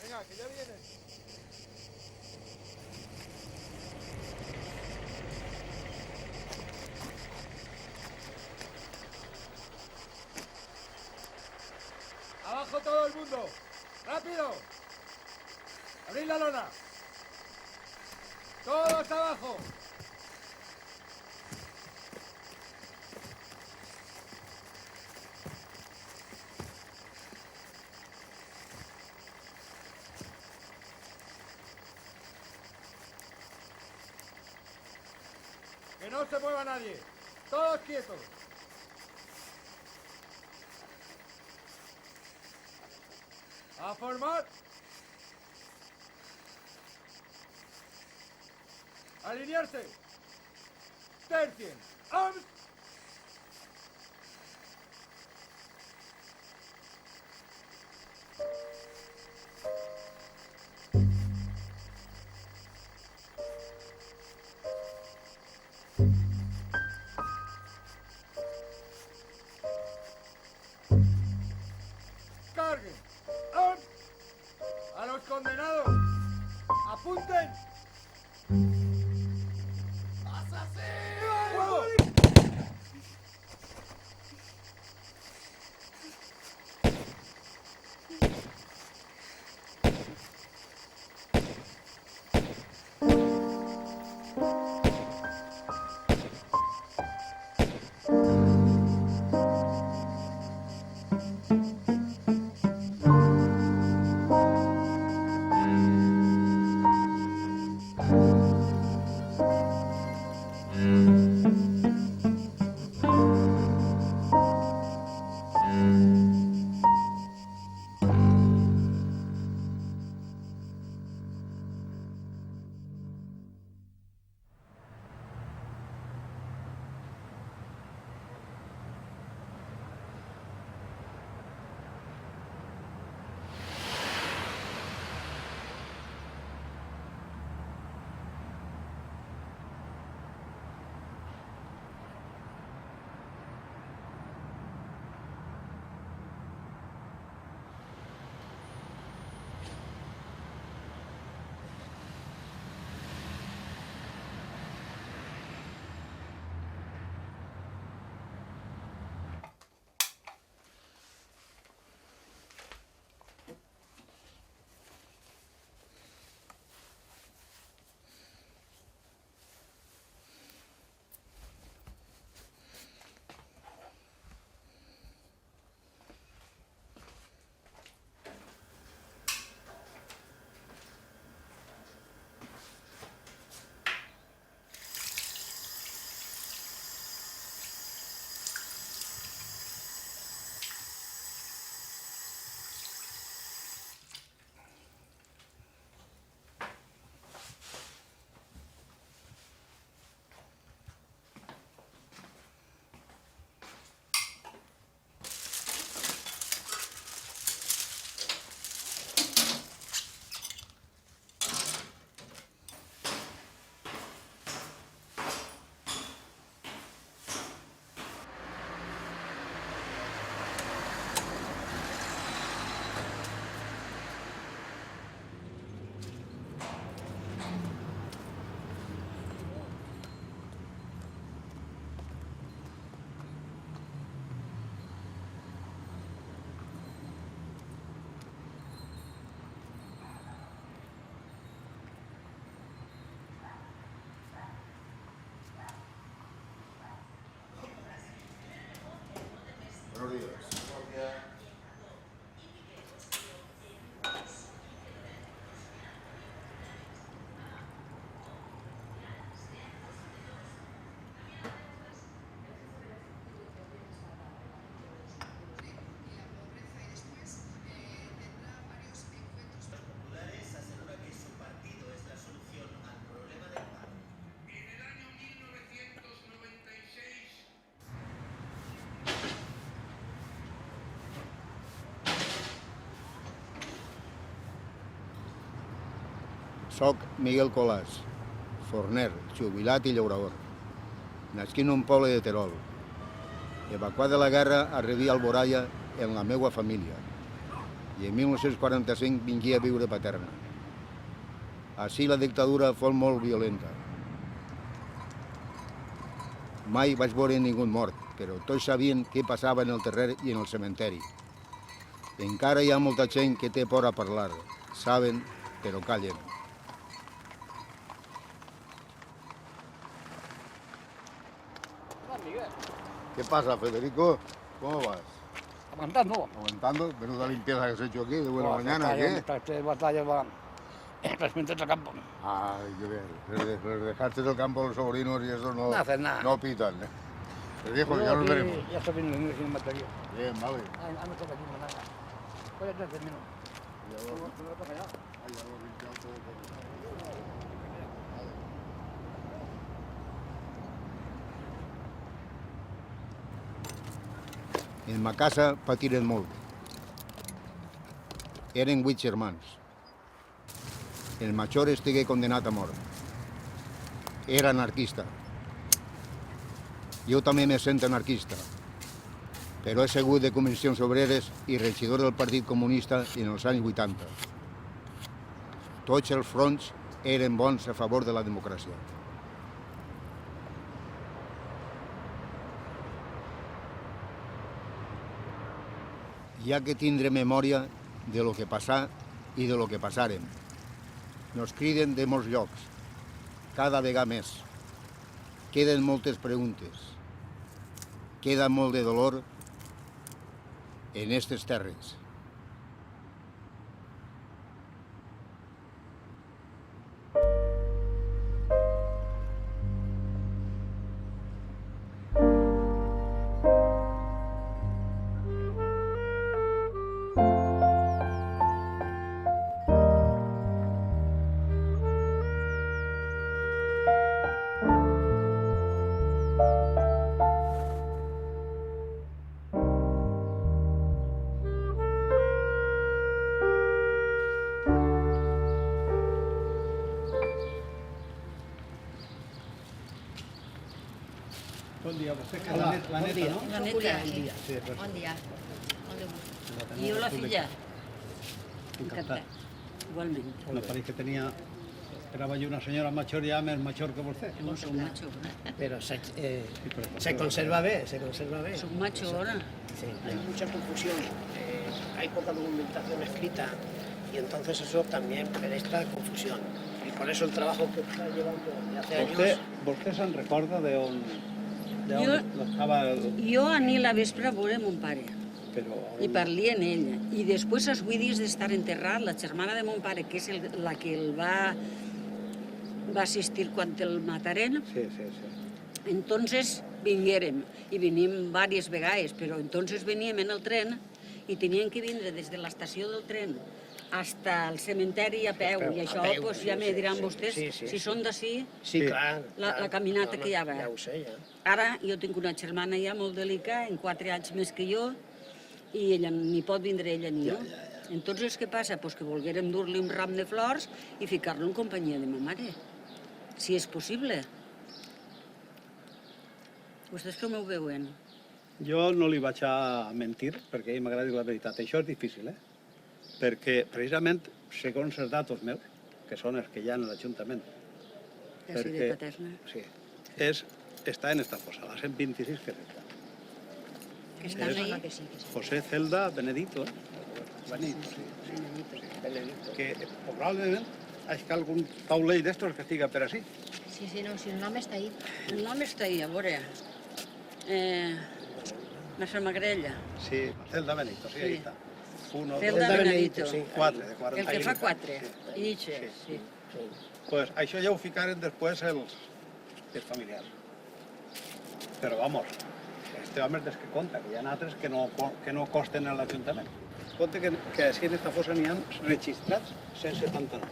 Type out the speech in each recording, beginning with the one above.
Venga, que ya vienen. Abajo todo el mundo. ¡Rápido! ¡Abrid la lona! ¡Todos abajo! Que no se mueva nadie. Todos quietos. A formar. Alinearse. Tercien. Arms. Carguen. Arms. A los condenados. Apunten. ¡Fuego! Buenos días. Soc Miguel Colàs, forner, jubilat i llaurador. Nasquí en un poble de Terol. Evacuat de la guerra, arribí a Alboraya amb la meva família. i en 1945 vingué a viure a Paterna. Així la dictadura fou molt violenta. Mai vaig veure ningú mort, però tots sabien què passava en el terrer i en el cementeri. Encara hi ha molta gent que té por a parlar. Saben, però callen. ¿Qué pasa, Federico? ¿Cómo vas? Aguantando. ¿Aguantando? Menuda limpieza que has hecho aquí de buena mañana, ¿qué? Estas batallas van transmitiendo al campo. Ay, qué bien. Les dejaste el campo a los sobrinos y eso no, No hacen nada. no pitan, ¿eh? Les dijo, ya Yo nos aquí veremos. Ya estoy viniendo sin material. Bien, vale. No toca aquí nada. Puede ser termino. En ma casa patiren molt. Eren 8 germans. El major estigué condenat a mort. Era anarquista. Jo també me sent anarquista, però he sigut de comissions obreres i regidor del Partit Comunista en els anys 80. Tots els fronts eren bons a favor de la democràcia. Hi ha que tindre memòria de lo que passà i de lo que passarem. Nos criden de molts llocs, cada vegada més. Queden moltes preguntes. Queda molt de dolor en aquestes terres. Bon dia, vostè que és la neta, no? La neta, sí. Bon dia. I jo la filla. Encantat. Igualment. No pareix que tenia... Esperava yo una señora mayor ya más mayor que usted. No soc macho. Pero se conserva bien, se conserva bien. Soc macho ahora. Sí, hay mucha confusión, hay poca documentación escrita y entonces eso también presta confusión. Y por eso el trabajo que está llevando de hace años... ¿Vostè se'n recorda de on Jo- estava el... Jo anir a la vespre a veure mon pare Però... i parli amb ell. I després, els 8 dies d'estar enterrat, la germana de mon pare, que és la que el va assistir quan el mataren, Sí, sí, sí. entonces vinguérem, i venim diverses vegades, però entonces veníem en el tren i teníem que vindre des de l'estació del tren hasta el cementeri a peu, i això a peu, pues, sí, ja me sí, diran sí, vostès, sí, sí, si sí. són d'ací, Sí, clar. la caminata que hi ha. Ja ho sé, ja. Ara jo tinc una germana ja molt delicada, en 4 anys més que jo, i ella ni pot vindre ella ni jo. Entonces, què passa? Pues que volguérem dur-li un ram de flors i ficar-lo en companyia de ma mare, si és possible. Vostès com ho veuen? Jo no li vaig a mentir, perquè a ell m'agrada dir la veritat. Això és difícil, Perquè, precisament, segons els datos meus, que són els que hi ha en l'Ajuntament, D'ací de Paterna. sí, està en esta fossa, la 126 que està. Que estan És- ahí. José Celda Benedito, Benedito, sí. Benedito. Que probablement hi ha algun taulell d'estos que estiga per ací. Sí, no, si el nom està ahí. El nom està ahí, a veure. Massa Magrella. Sí, Celda Benedito, sí, Sí. ahí está. Uno, Celda dos, Benedito. sí. 4, de 40. El que fa 4. I Sí. sí. Pues això ja ho ficaren després els familiars. Però vamos, este home és des que compta, que hi ha altres que no costen a l'Ajuntament. Compte que així en esta fossa n'hi ha registrats 179.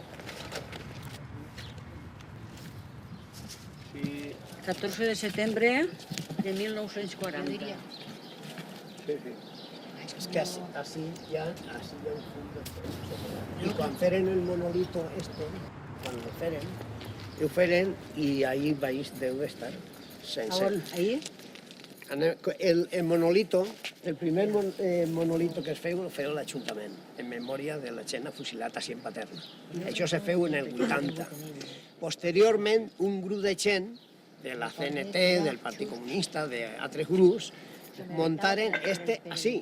Sí, 14 de setembre de 1940. sí, sí. Es que así ya un punto. Y cuando feren el monolito cuando feren, y ahí vais deu estar. A on? Ahí? El monolito El primer monolito que es feu el feu l'Ajuntament, en memòria de la gent afusilat a Cien Paterna. Això se feu en el 80. Posteriorment, un grup de gent de la CNT, del Partit Comunista, d'altres grups, montaren este així.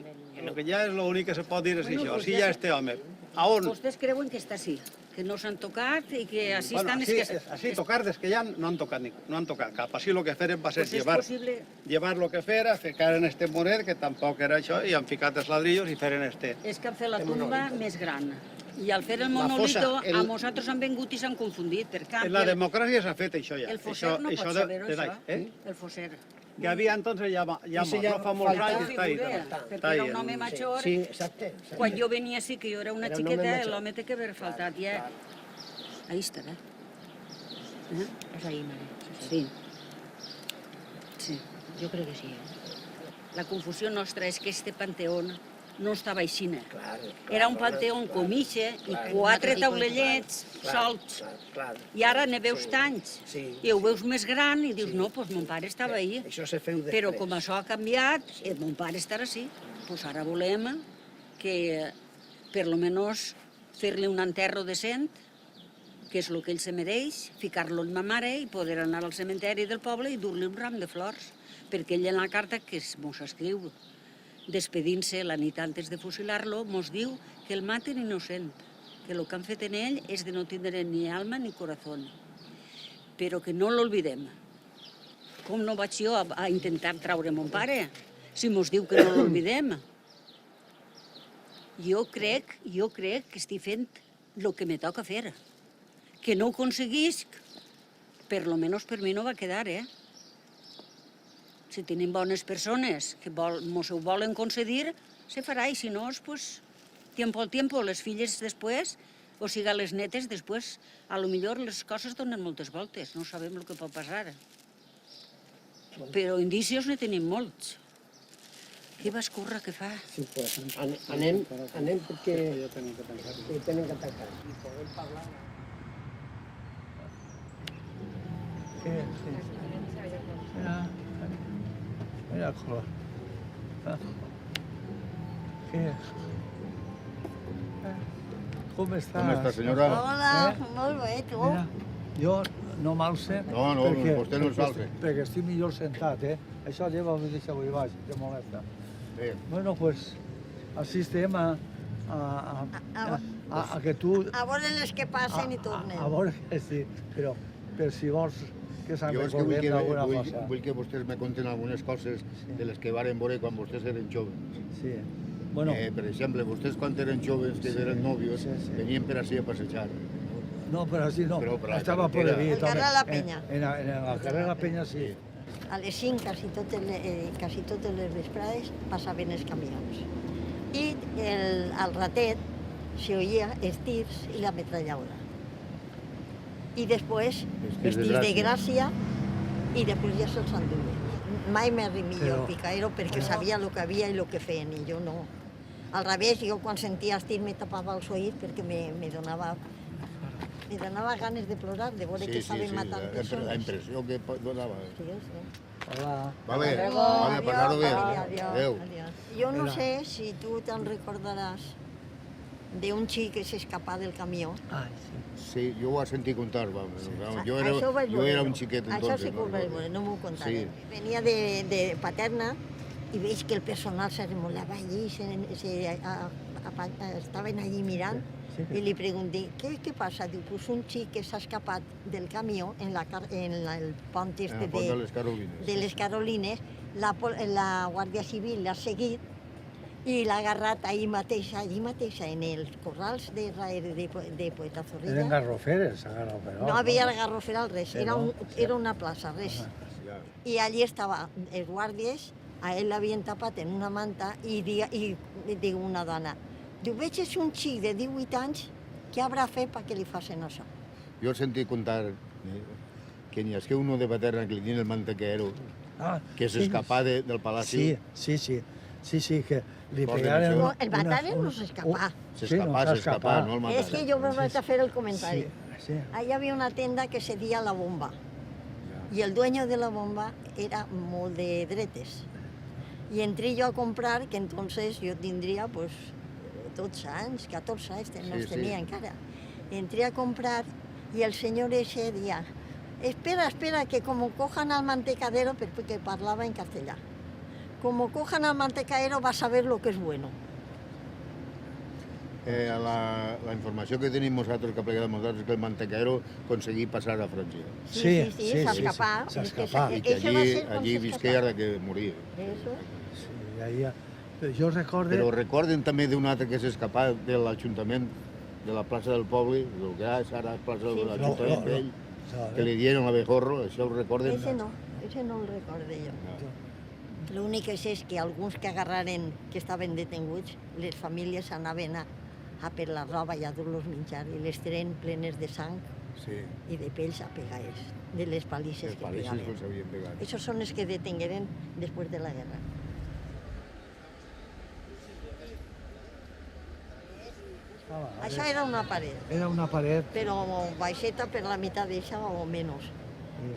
El que ja és l'únic que se pot dir és això, així ja este home. A on? Vostès creuen que està així, que no s'han tocat i que així Bueno, estan... així tocar des que ja no han tocat, no han tocat cap. Així el que feren va ser Pues és llevar possible... lo que fera, ficaren este muret, que tampoc era això, i han ficat els ladrillos i feren este. És que han fet la tumba més gran. I al fer el La monolito, fossa, a nosaltres han vengut i s'han confundit. Per En la democràcia s'ha fet això ja. El fosser no pot saber-ho, de això. eh? El fosser. Que havia entonces ja mort, no fa molts falta anys, està ahí. Perquè era un home major. Sí, exacte. Quan jo venia sí que jo era una Era un home xiqueta, major. l'home té que haver faltat ja. Ahí estarà. És ahí, mare. Sí. Sí. Jo crec que sí. La confusió nostra és que este panteó no estava així. Claro, Era un panteó com ixe i 4 taulellets solts. Claro. I ara ne veus tants. Sí. I ho veus més gran i dius, no, doncs mon pare estava ahí. Això se feu després. Però com això ha canviat, mon pare estarà així. Doncs ara volem que, per lo menos, fer-li un enterro decent, que és el que ell se mereix, ficar-lo en ma mare i poder anar al cementeri del poble i dur-li un ram de flors, perquè ell en la carta que mos escriu, despedint-se la nit antes de fusilar-lo, mos diu que el maten innocent, que el que han fet en ell és de no tindre ni alma ni corazón, però que no l'olvidem. Com no vaig jo a intentar traure mon pare, si mos diu que no l'olvidem? Jo crec que estic fent el que me toca fer. Que no ho aconseguisc, per lo menos per mi no va quedar, Si tenim bones persones que mos ho volen concedir, se farà, i si no, pues, tiempo al tiempo, les filles després, o siga les netes després, a lo millor les coses donen moltes voltes, no sabem el que pot passar. Però indicios ne tenim molts. Què va escórrer que fa? Sí, pues, anem perquè tenen que tancar. I podem parlar. Mira el color. Com estàs? Com està, senyora? Hola, molt bé, tu? Mira, jo no m'alce. No, vostè no s'alça. Perquè estic millor sentat, Això lleva-ho i deixa-ho i baix, te molesta. Bé, Bueno, pues, així estem a que tu... A veure les que passen i tornen. A veure que sí, però per si vols que se'n jo és que vull recordem d'alguna cosa. vull que vostès me conten algunes coses de les que varen veure quan vostès eren joves. Sí. Bueno, Per exemple, vostès quan eren joves, que eren nòvios, sí. venien per així a passejar. no, però així no. Però per la Estava per carretera. David. Al carrer La Penya. En el carrer La Penya, sí. A les 5, quasi totes les vesprades, passaven els camions. I al ratet se oïa els tirs i la metralladora. I després, Vestits de vestits de gràcia, i després ja se'ls enduien. Mai me rimia Però- el picaero perquè sabia el que havia i el que feien, i jo no. Al revés, jo quan sentia els tirs me tapava els oïts perquè me donava ganes de plorar, de veure que estaven matant la persones. impressió que donava. Sí, sí. Hola. Vale, Adéu, vale, adiós, passar-ho bé. adiós, Adéu. adiós. Jo no Mira. sé si tu te'n recordaràs d'un xic que s'escapà del camió. Ai, sí. Sí, jo ho he sentit contar, vamos. Jo Això ho vaig era veure. un xiquet Això entonces. sí que ho vaig veure, no m'ho contaré. Sí. Venia de Paterna i veig que el personal se remolava allí, estaven allí mirant, Sí. i li pregunté, què passa? Diu, pues un xic que s'ha escapat del camió en el pont En este el pont de les Carolines. de les Carolines, la Guàrdia Civil l'ha seguit i l'ha agarrat allí mateixa, en els corrals de Poeta Eren Zorrilla. garroferes, a garroferol. No havia garroferal, res, Sí, era, no? era una plaça, res. Ja. I allí estava els guàrdies, a ell l'havien tapat en una manta i diu una dona, diu, veig és un xic de 18 anys, què haurà fet perquè li facin això? Jo he sentit contar que n'hi ha uno de Paterna que li tiene el mantequero, Ah, que s'escapà del palacio. Sí, que li Posen pegaren... això. No, el batalla no s'escapà. S'escapà, no el És que jo me vaig a fer el comentari. Sí. Ahí había una tienda que se decía La Bomba. Y el dueño de La Bomba era molt de dretes. Y entré yo a comprar, que entonces yo tendría pues 12 anys, 14 anys, no els tenia encara. Entré a comprar y el señor ese decía, espera, espera, que como cojan al mantecadero, porque parlava en castellà, como cojan al mantecadero vas a ver lo que es bueno. La informació que tenim nosaltres, que pleguem nosaltres, és que el mantecadero aconseguí passar a França. Sí, s'escapà. S'escapà. I que allí visqué ara que moria. Eso. Sí, ahí, jo recordo... Però recorden també d'un altre que s'escapà de l'Ajuntament, de la plaça del poble, el que és ara plaça de l'Ajuntament vell, que li dieron l'abejorro, això ho recorden? Ese no el recorde jo. L'únic és que alguns que agarraren, que estaven detenguts, les famílies anaven a per la roba i a dur-los menjar i les tren plenes de sang i de pells a pegades, de les palisses que pegaven. Les havien pegat. Esos són els que detengueren després de la guerra. Això era una paret. Era una paret. Però baixeta per la meitat d'això o menys.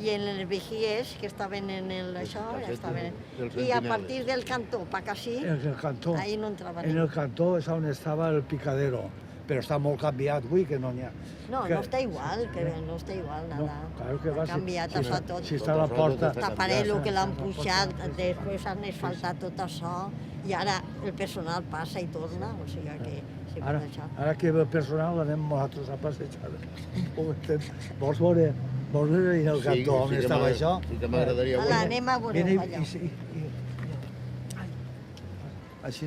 I en els vigiers que estaven en això, ja estaven... I a partir del cantó, pa casi, En el cantó. ahí no entraven. En el cantó és on estava el picadero, però està molt canviat avui, que no n'hi ha. No, no està igual, que no està igual, No, nada. claro que va, Ha canviat això tot. Si està a la porta... Taparelo que l'han pujat, després han asfaltat tot això, i ara el personal passa i torna, o sigui que... Ara que ve el personal l'anem nosaltres a passejar. Vols veure allà al cantó on estava això? Sí que m'agradaria Hola, anem a veure allà. Així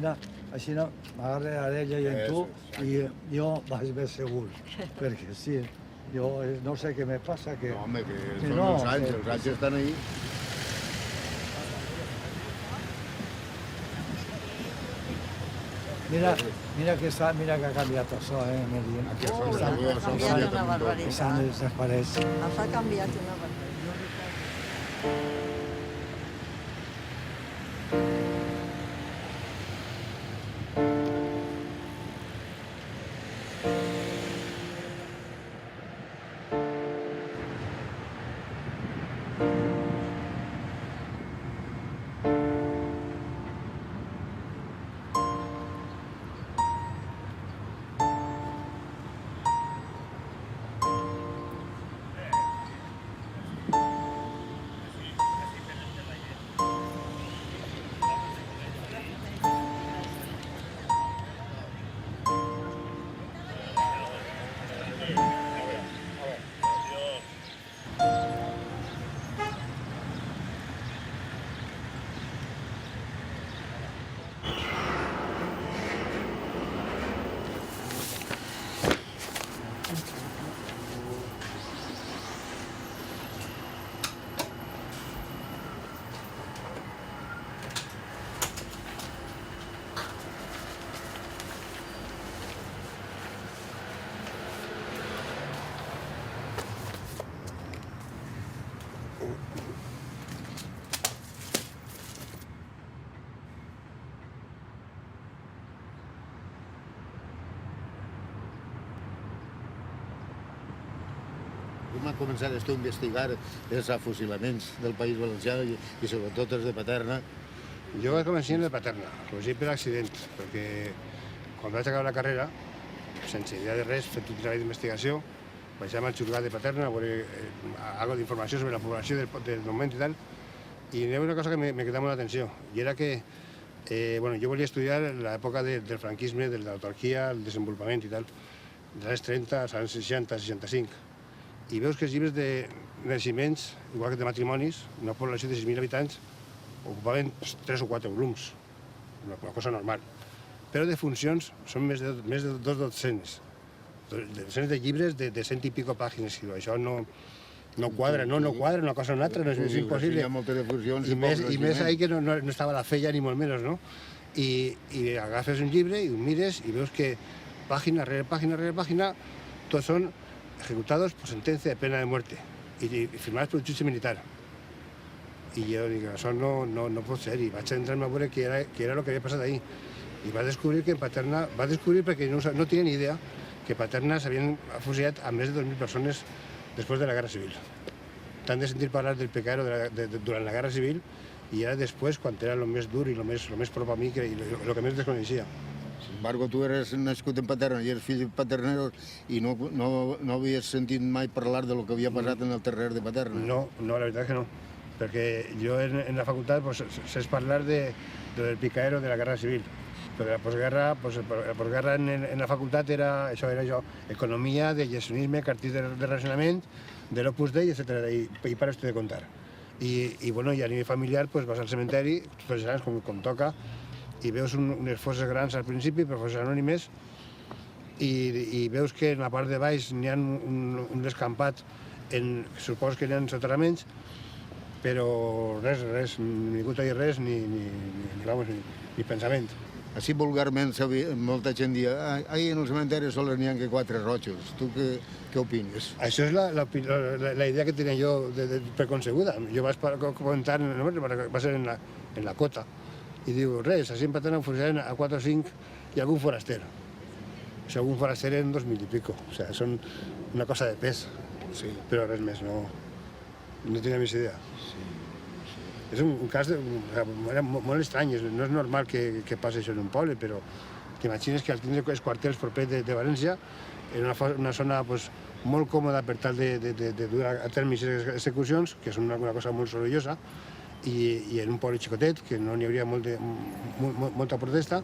m'agarra ella i tu i jo vaig més segur, perquè sí, jo no sé què me passa que... No, home, que són els anys estan ahí. Mira que ha canviat això, Meli. Ha canviat una barbaritat. S'han desapareix. Ha canviat una barbaritat. Com han començat a investigar els afusilaments del País Valencià i sobretot els de Paterna? Jo vaig començar de Paterna, començar per accident, perquè quan vaig acabar la carrera, sense idea de res, fet un treball d'investigació, vaig anar al Juzgat de Paterna a veure algo d'informació sobre la població del moment i tal, i hi havia una cosa que me cridava molt l'atenció, i era que jo volia estudiar l'època del franquisme, de l'autarquia, el desenvolupament i tal, dels anys 30 als anys 60, 65. I veus que els llibres de naixements, igual que de matrimonis, una població de 6.000 habitants, ocupaven 3 o 4 volums, una cosa normal. Però de funcions són més de 2 docenes. Docenes de llibres de 100 i pico pàgines. Això no quadra, no quadra una cosa o una altra, no és impossible. Hi ha moltes de funcions I més ahí que no estava la feia ni molt menys, no? I agafes un llibre i ho mires i veus que pàgina rere pàgina rere pàgina tots són ejecutados por sentencia de pena de muerte y firmados por el jutge militar. I jo dic, això no pot ser, i vaig entrar-me a veure què era el que havia passat ahir. I vaig descobrir que en Paterna, perquè no tenia ni idea, que a Paterna s'havien afusellat a més de 2.000 persones després de la Guerra Civil. Tant de sentir parlar del pecadero durant la Guerra Civil, i ara després, quan era el més dur i el més prop a mi, i el que més desconeixia. Sin embargo, tu eres nascut en Paterna i eres fill de Paternero i no havies sentit mai parlar de lo que havia passat en el terrer de Paterna. No, la veritat que no, perquè jo en la facultat pues, sé parlar del picaero de la guerra civil, però la postguerra en la facultat era això, economia, de gestionisme, cartís de racionament, de l'Opus Dei, etc. I para esto de contar. I bueno, i a nivell familiar pues, vas al cementeri, tots els anys com toca, i veus unes fosses grans al principi, però fosses anònimes, i veus que en la part de baix n'hi ha un descampat, suposo que n'hi ha soterraments, però res, ningú t'ha dit res, ni pensament. Així vulgarment molta gent dia ahí en el cementeri sols n'hi ha que 4 rojos. Tu què opines? Això és la idea que tenia jo preconcebuda. Jo vaig comentar, va ser en la cota, i diu, res, així en Paterna funcionen a 4 o 5 i algun foraster. Si algun foraster en 2000 i pico. O sigui, són una cosa de pes. Sí. Però res més, no tenia més idea. Sí. És un cas molt estrany, no és normal que passi això en un poble, però t'imagines que al tindre els quartels propers de València, en una zona pues, molt còmoda per tal de dur a terme aquestes execucions, que és una cosa molt sorollosa, i en un poble xicotet, que no n'hi hauria molta protesta,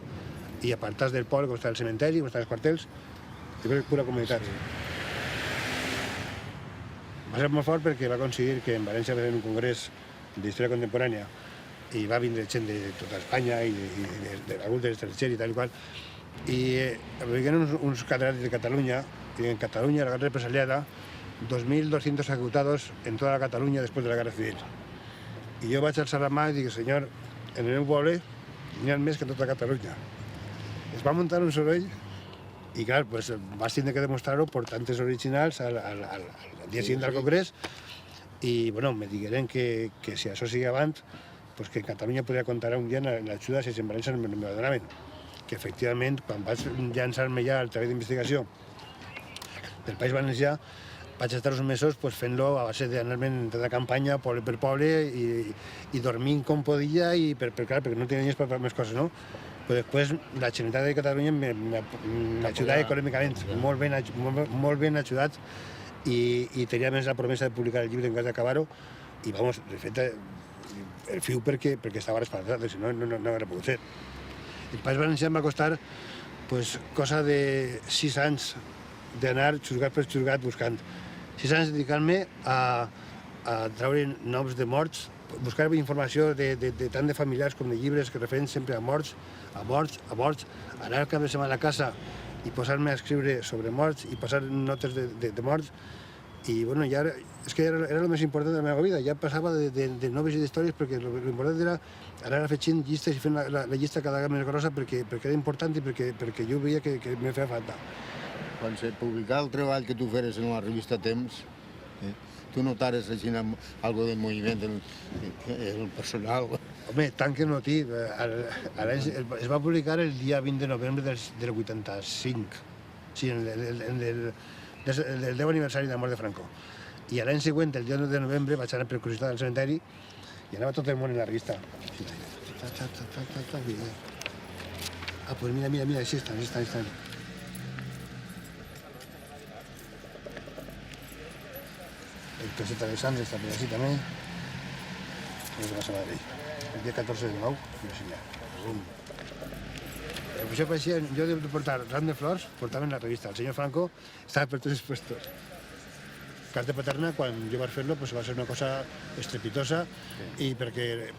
i apartats del poble, com està el cementeri, com estan els quartels, és pura comunitat. Va ser molt fort perquè va coincidir que en València va haver un congrés d'història contemporània i va vindre gent de tota Espanya i d'algun de l'estranger i tal i qual, i venien uns catedràtics de Catalunya, i en Catalunya, la gran represaliada, 2.200 ejecutados en tota la Catalunya després de la Guerra Civil. I jo vaig alçar la mà i dic, senyor, en el meu poble n'hi ha més que en tota Catalunya. Es va muntar un soroll i, clar, pues, vas tindre que demostrar-ho portant els originals al dia seguint del Congrés i, bueno, me digueren que si això sigui abans, pues que Catalunya podria comptar un dia en l'ajuda si en València no me la donaven. Que, efectivament, quan vaig llançar-me ja al treball d'investigació del País Valencià, vaig estar uns mesos fent-lo a base d'anar-me en tota campanya, poble per poble, i dormint com podia, perquè no tenia diners per fer més coses, no? Però després la Generalitat de Catalunya m'ajudat econòmicament, molt ben ajudat, i tenia més la promesa de publicar el llibre en cas d'acabar-ho, i, vamos, de fet, el fiu perquè estava respaldat, si no, no hauria pogut ser. El País Valencià em va costar cosa de 6 anys d'anar xurgat per xurgat buscant. 6 anys dedicant-me a treure noms de morts, buscar informació tant de familiars com de llibres que referen sempre a morts, anar al cap de setmana a casa i posar-me a escriure sobre morts i passar notes de morts. I bueno, ja és que era el més important de la meva vida, ja passava de noves i d'històries perquè l'important era anar afegint llistes i fent la llista cada vegada més grossa perquè era important i perquè jo veia que me feia falta. Quan se publicava el treball que tu feres en la revista Temps, tu notares així algo de moviment en el personal? Home, tant que no, tio. Es va publicar el dia 20 de novembre del 85, sí, el 10 aniversari de la mort de Franco. I l'any següent, el dia 9 de novembre, vaig anar per curiositat al cementeri i anava tot el món en la revista. Ah, pues mira, així estan. El Coseta de Sants està per així també. És la Sabadell. El dia 14 de 9, això parecía, yo de portar ram de flors, portava en la revista. El senyor Franco estava per tots els puestos. Cas de Paterna, quan jo vaig fer-lo, va ser una cosa estrepitosa i perquè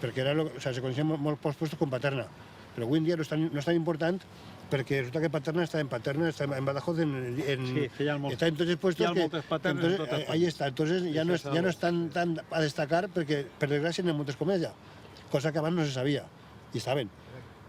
se coneixien molt pocs puestos com Paterna. Però avui en dia no és tan important perquè resulta que Paterna està en Badajoz, està en tots els puestos que ahí està. Entonces ja no és tan a destacar perquè, per desgràcia, n'hi ha moltes com ella, cosa que abans no se sabia i estaven.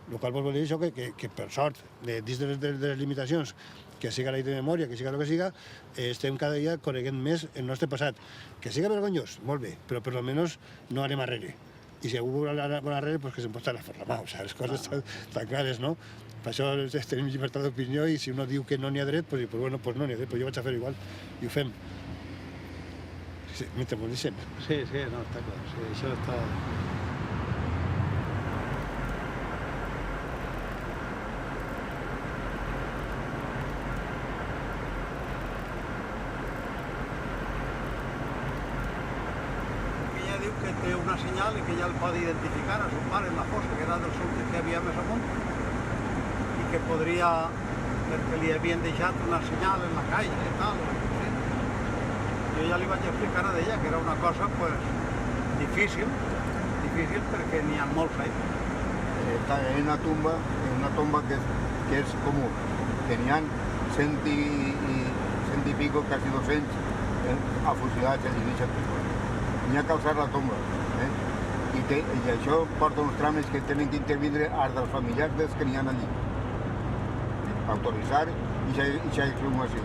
El qual vol dir això que per sort, dins de les limitacions, que siga la llei de memòria, que siga el que siga, estem cada dia coneguent més el nostre passat. Que siga vergonyós, molt bé, però per almenys no anem arrere. I si algú vol anar arrere, que se'n pot estar a fer la mà. Les coses estan clares, no? Per això tenim llibertat d'opinió i si uno diu que no n'hi ha dret, doncs no n'hi ha dret, però jo vaig a fer igual i ho fem. Mentre m'ho deixem. Sí, no, està clar. Això està... diu que té una senyal i que ja el pot identificar a son pare en la fossa, que era del solter que havia més amunt, i que podria, perquè li havien deixat una senyal en la caixa i tal. Sí. Jo ja li vaig explicar a ella que era una cosa pues, difícil perquè n'hi ha molts anys. Está en una tumba que es común. Tenían 100 y pico, casi 200 afusilats allí en aquest pico. N'hi ha que alçar la tomba. I això porta uns tràmits que tenen que intervindre els dels familiars dels que n'hi ha allí. Autoritzar i exhumació.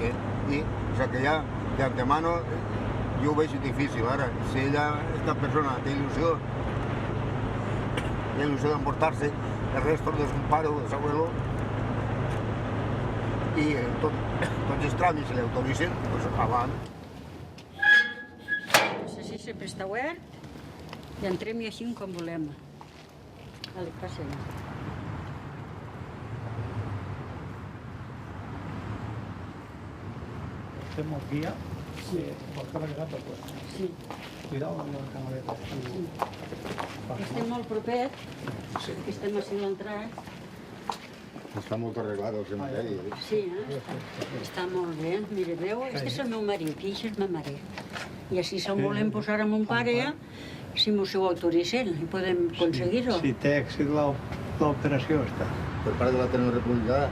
I o sigui que ja d'antemano jo ho veig difícil. Ara, si ella, esta persona, té il·lusió d'emportar-se els restos de son pare o de s'abuelo i tots els tràmits se li autoritzen, doncs avant. Així sempre està obert i entrem i així com volem. Vale, passem. Estem aquí ja, pel que ha llegat del puesto. Sí. Cuidado amb la camareta. Estem molt propet, estem així a l'entrada. Està molt arreglat el cementeri. Sí, està molt bé. Mira, veu, este és el meu marit i això és ma mare. I així se'l volem posar a mon pare, si mos ho autoritzen, i podem aconseguir-ho. Si té èxit l'operació, està. Per part de l'Ateneu Republicà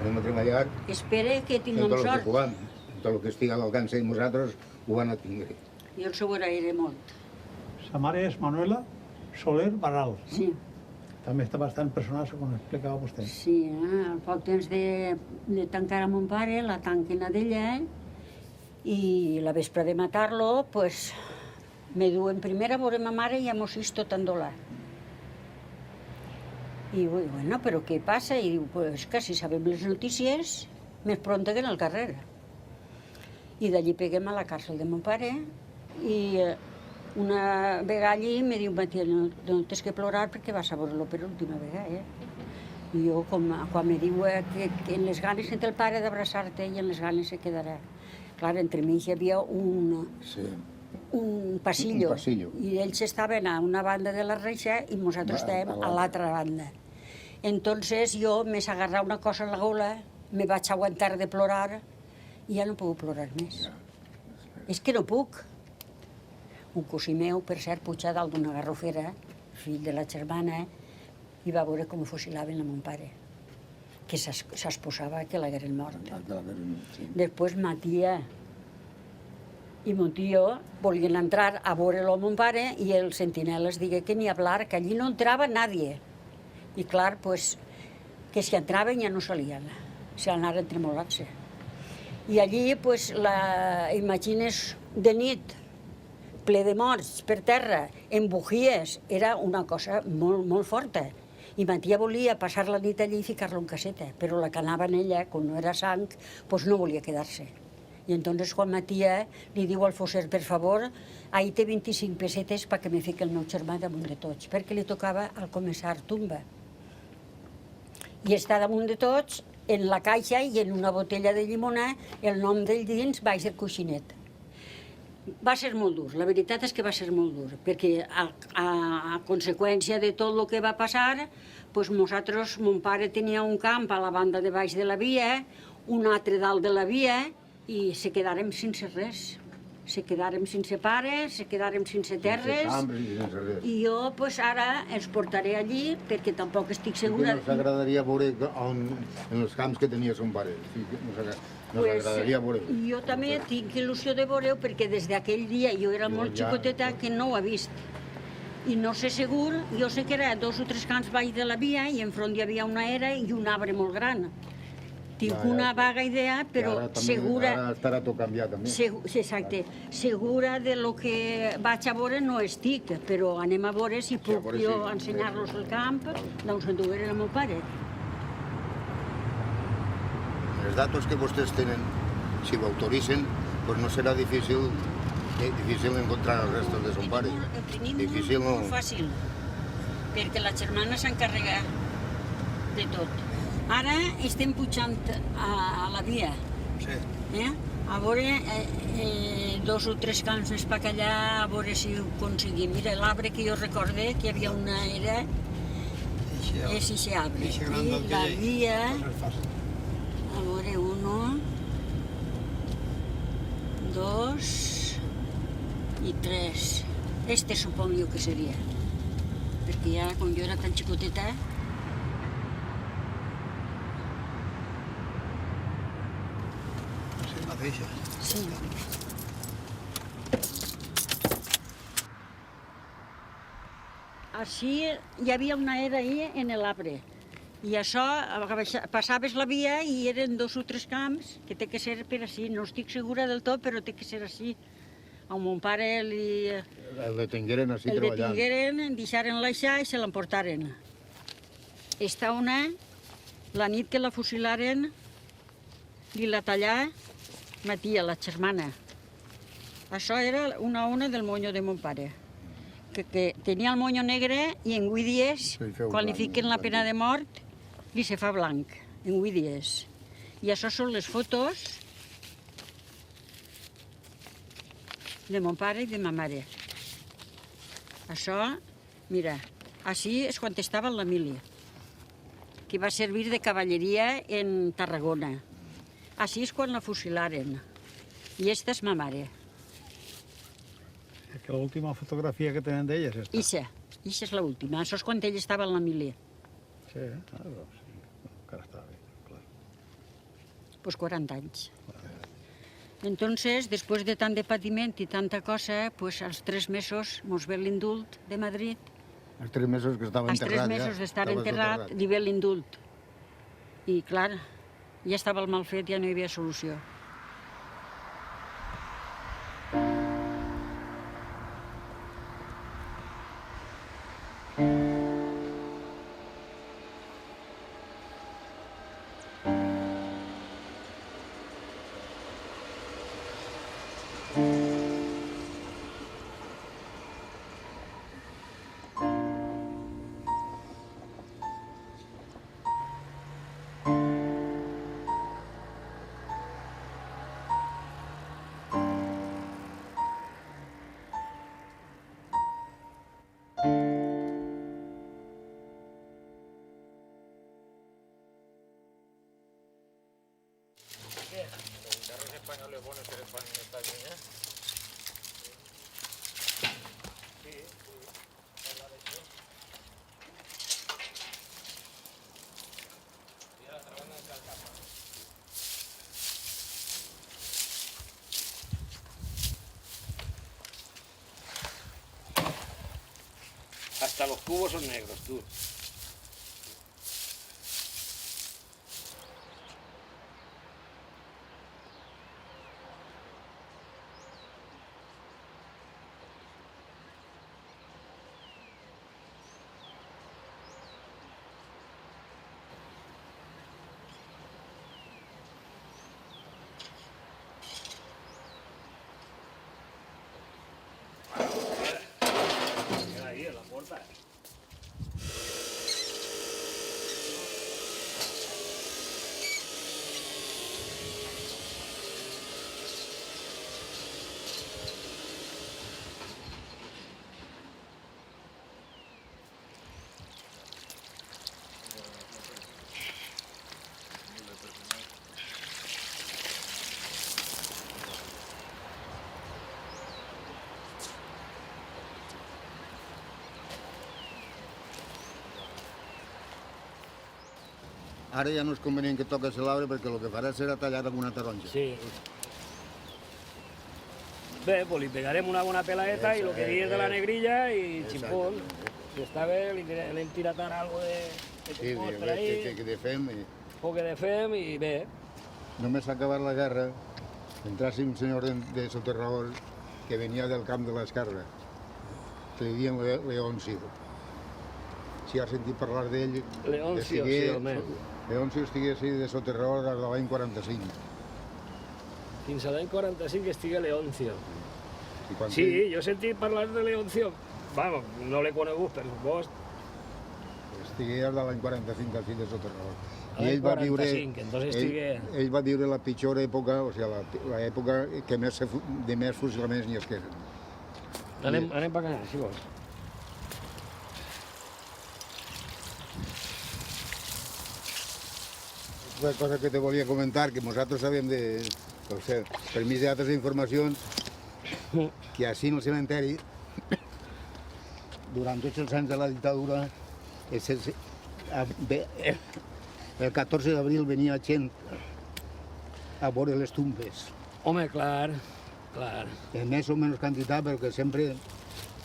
anem a treballar Espere que en tinguem tot el que sort. puguem. Tot el que estigui a l'alcance de nosaltres ho van a tindre. Jo el agrairé molt. Sa mare és Manuela Soler Baral. Sí. També està bastant personal, com explicava vostè. Sí, al poc temps de tancar a mon pare, la tanquen a d'ella, i la vespre de matar-lo, pues, me duen primer a veure ma mare i a mos vist tot endolar. I bueno, però què passa? I diu, pues que si sabem les notícies, més pronta que en el carrer. I d'allí peguem a la càrcel de mon pare, i una vegada allí me diu, Matia, no tens que plorar perquè vas a veure-lo per última vegada, I jo, quan me diu que en les ganes sent el pare d'abraçar-te i en les ganes se quedarà. Clar, entre mi hi havia un passillo, i ells estaven a una banda de la reixa i nosaltres estàvem a l'altra banda. Entonces jo m'he agarrat una cosa a la gola, me vaig aguantar de plorar i ja no puc plorar més. És que no puc. Un cosí meu, per cert, puja dalt d'una garrofera, fill de la germana, i va veure com fusilaven a mon pare, que s'exposava que l'hagueren mort. Després ma tia i mon tio volien entrar a veure-lo a mon pare i el sentinel els digué que ni hablar, que allí no entrava nadie. I clar, pues, que si entraven ja no salien, se anaren tremolant-se. I allí, pues, imagines de nit, ple de morts per terra, en bugies, era una cosa molt, molt forta. I ma tia volia passar la nit allí i ficar-lo en caseta, però la que anava en ella, com no era sang, pues no volia quedar-se. I entonces quan ma tia li diu al fosser, per favor, ahí té 25 pessetes perquè me fiqui el meu germà damunt de tots, perquè li tocava al comissar Tumba. I està damunt de tots, en la caixa i en una botella de llimona, el nom d'ell dins baix del coixinet. Va ser molt dur, la veritat és que va ser molt dur, perquè a conseqüència de tot el que va passar, nosaltres, mon pare tenia un camp a la banda de baix de la via, un altre dalt de la via, i se quedàrem sense res. Se quedàrem sense pares, se quedàrem sense terres, i jo ara els portaré allí, perquè tampoc estic segura... Ens agradaria veure en els camps que tenia son pare. Ens agradaria veure. Jo també tinc il·lusió de veure-ho, perquè des d'aquell dia jo era molt xicoteta que no ho he vist. I no sé segur, jo sé que era 2 o 3 camps baix de la via, i enfront hi havia una era i un arbre molt gran. Tinc una vaga idea, però segura... Ara estarà tot canviat, també. Exacte. Segura de lo que vaig a veure no estic, però anem a veure si puc jo ensenyar-los el camp d'on s'endugueren el meu pare. Els datos que vostès tenen, si ho autoritzen, doncs no serà difícil encontrar els restos de son pare. El tenim molt fàcil, perquè la germana s'encarrega de tot. Ara estem pujant a la via. A veure, 2 o 3 camps més per allà, a veure si ho aconseguim. Mira, l'arbre que jo recorde, que hi havia una era, és aquest arbre. I la via, a veure, 1, 2 i 3. Este supong jo que seria. Perquè ja, quan jo era tan xicoteta, sí. Així hi havia una era ahí en l'arbre. I això, passaves la via i eren 2 o 3 camps, que té que ser per així. No estic segura del tot, però té que ser així. A mon pare El detingueren així el treballant. detingueren, deixaren l'aixà i se l'emportaren. Esta una, la nit que la fusilaren, li la tallà ma tia, la germana. Això era una ona del monyo de mon pare, que tenia el monyo negre i en 8 dies, quan li fiquen la pena de mort, li se fa blanc, en 8 dies. I això són les fotos de mon pare i de ma mare. Això, mira, així és quan estava en la mili, que va servir de cavalleria en Tarragona. Així és quan la fusilaren. I esta és ma mare. És que l'última fotografia que tenen d'ella és esta. Ixa és l'última. Això és quan ell estava en la mili. Sí, encara està bé, clar. Pues 40 anys. Entonces, después de tant de patiment i tanta cosa, pues als 3 mesos mos ve l'indult de Madrid. Els 3 mesos que estava Als 3 enterrat mesos d'estar estava enterrat, soterrat. li ve l'indult. I, clar, ja estava el mal fet, ja no hi havia solució. Hasta los cubos son negros, tú. Ahí en la puerta. Ara ja no és convenient que toques l'arbre perquè el que farà serà tallar amb una taronja. Sí. Bé, pues li pegarem una bona peladeta i el que digues de la negrilla i ximpón. Si està bé, li hem tirat ara algo de Sí, compost per ahí, que de fem. poc de fem i bé. Només s'ha acabat la guerra, entrassi un senyor de Soterraol que venia del camp de l'Esquerra, que li diuen Leoncio. Si has sentit parlar d'ell... Leoncio, sí, home. Leoncio estigué així de Soterraol des de l'any 45. Fins a l'any 45 estiga Leoncio. I quan Sí, jo he sentit parlar de Leoncio. Vamos, no l'he conegut, per supost. estigué des de l'any 45 així de Soterraol. I ell va viure, 45, entonces ell va viure la pitjor època, o sigui, l'època que de més fusilaments n'hi hagueren. Anem per allà, si vols. Una cosa que te volia comentar, que nosaltres sabem de, per cert, per mi d'altres informacions, que així en el cementeri, durant tots els anys de la dictadura, el 14 d'abril venia gent a veure les tumbes. Home, clar. En més o menys quantitat, però que sempre,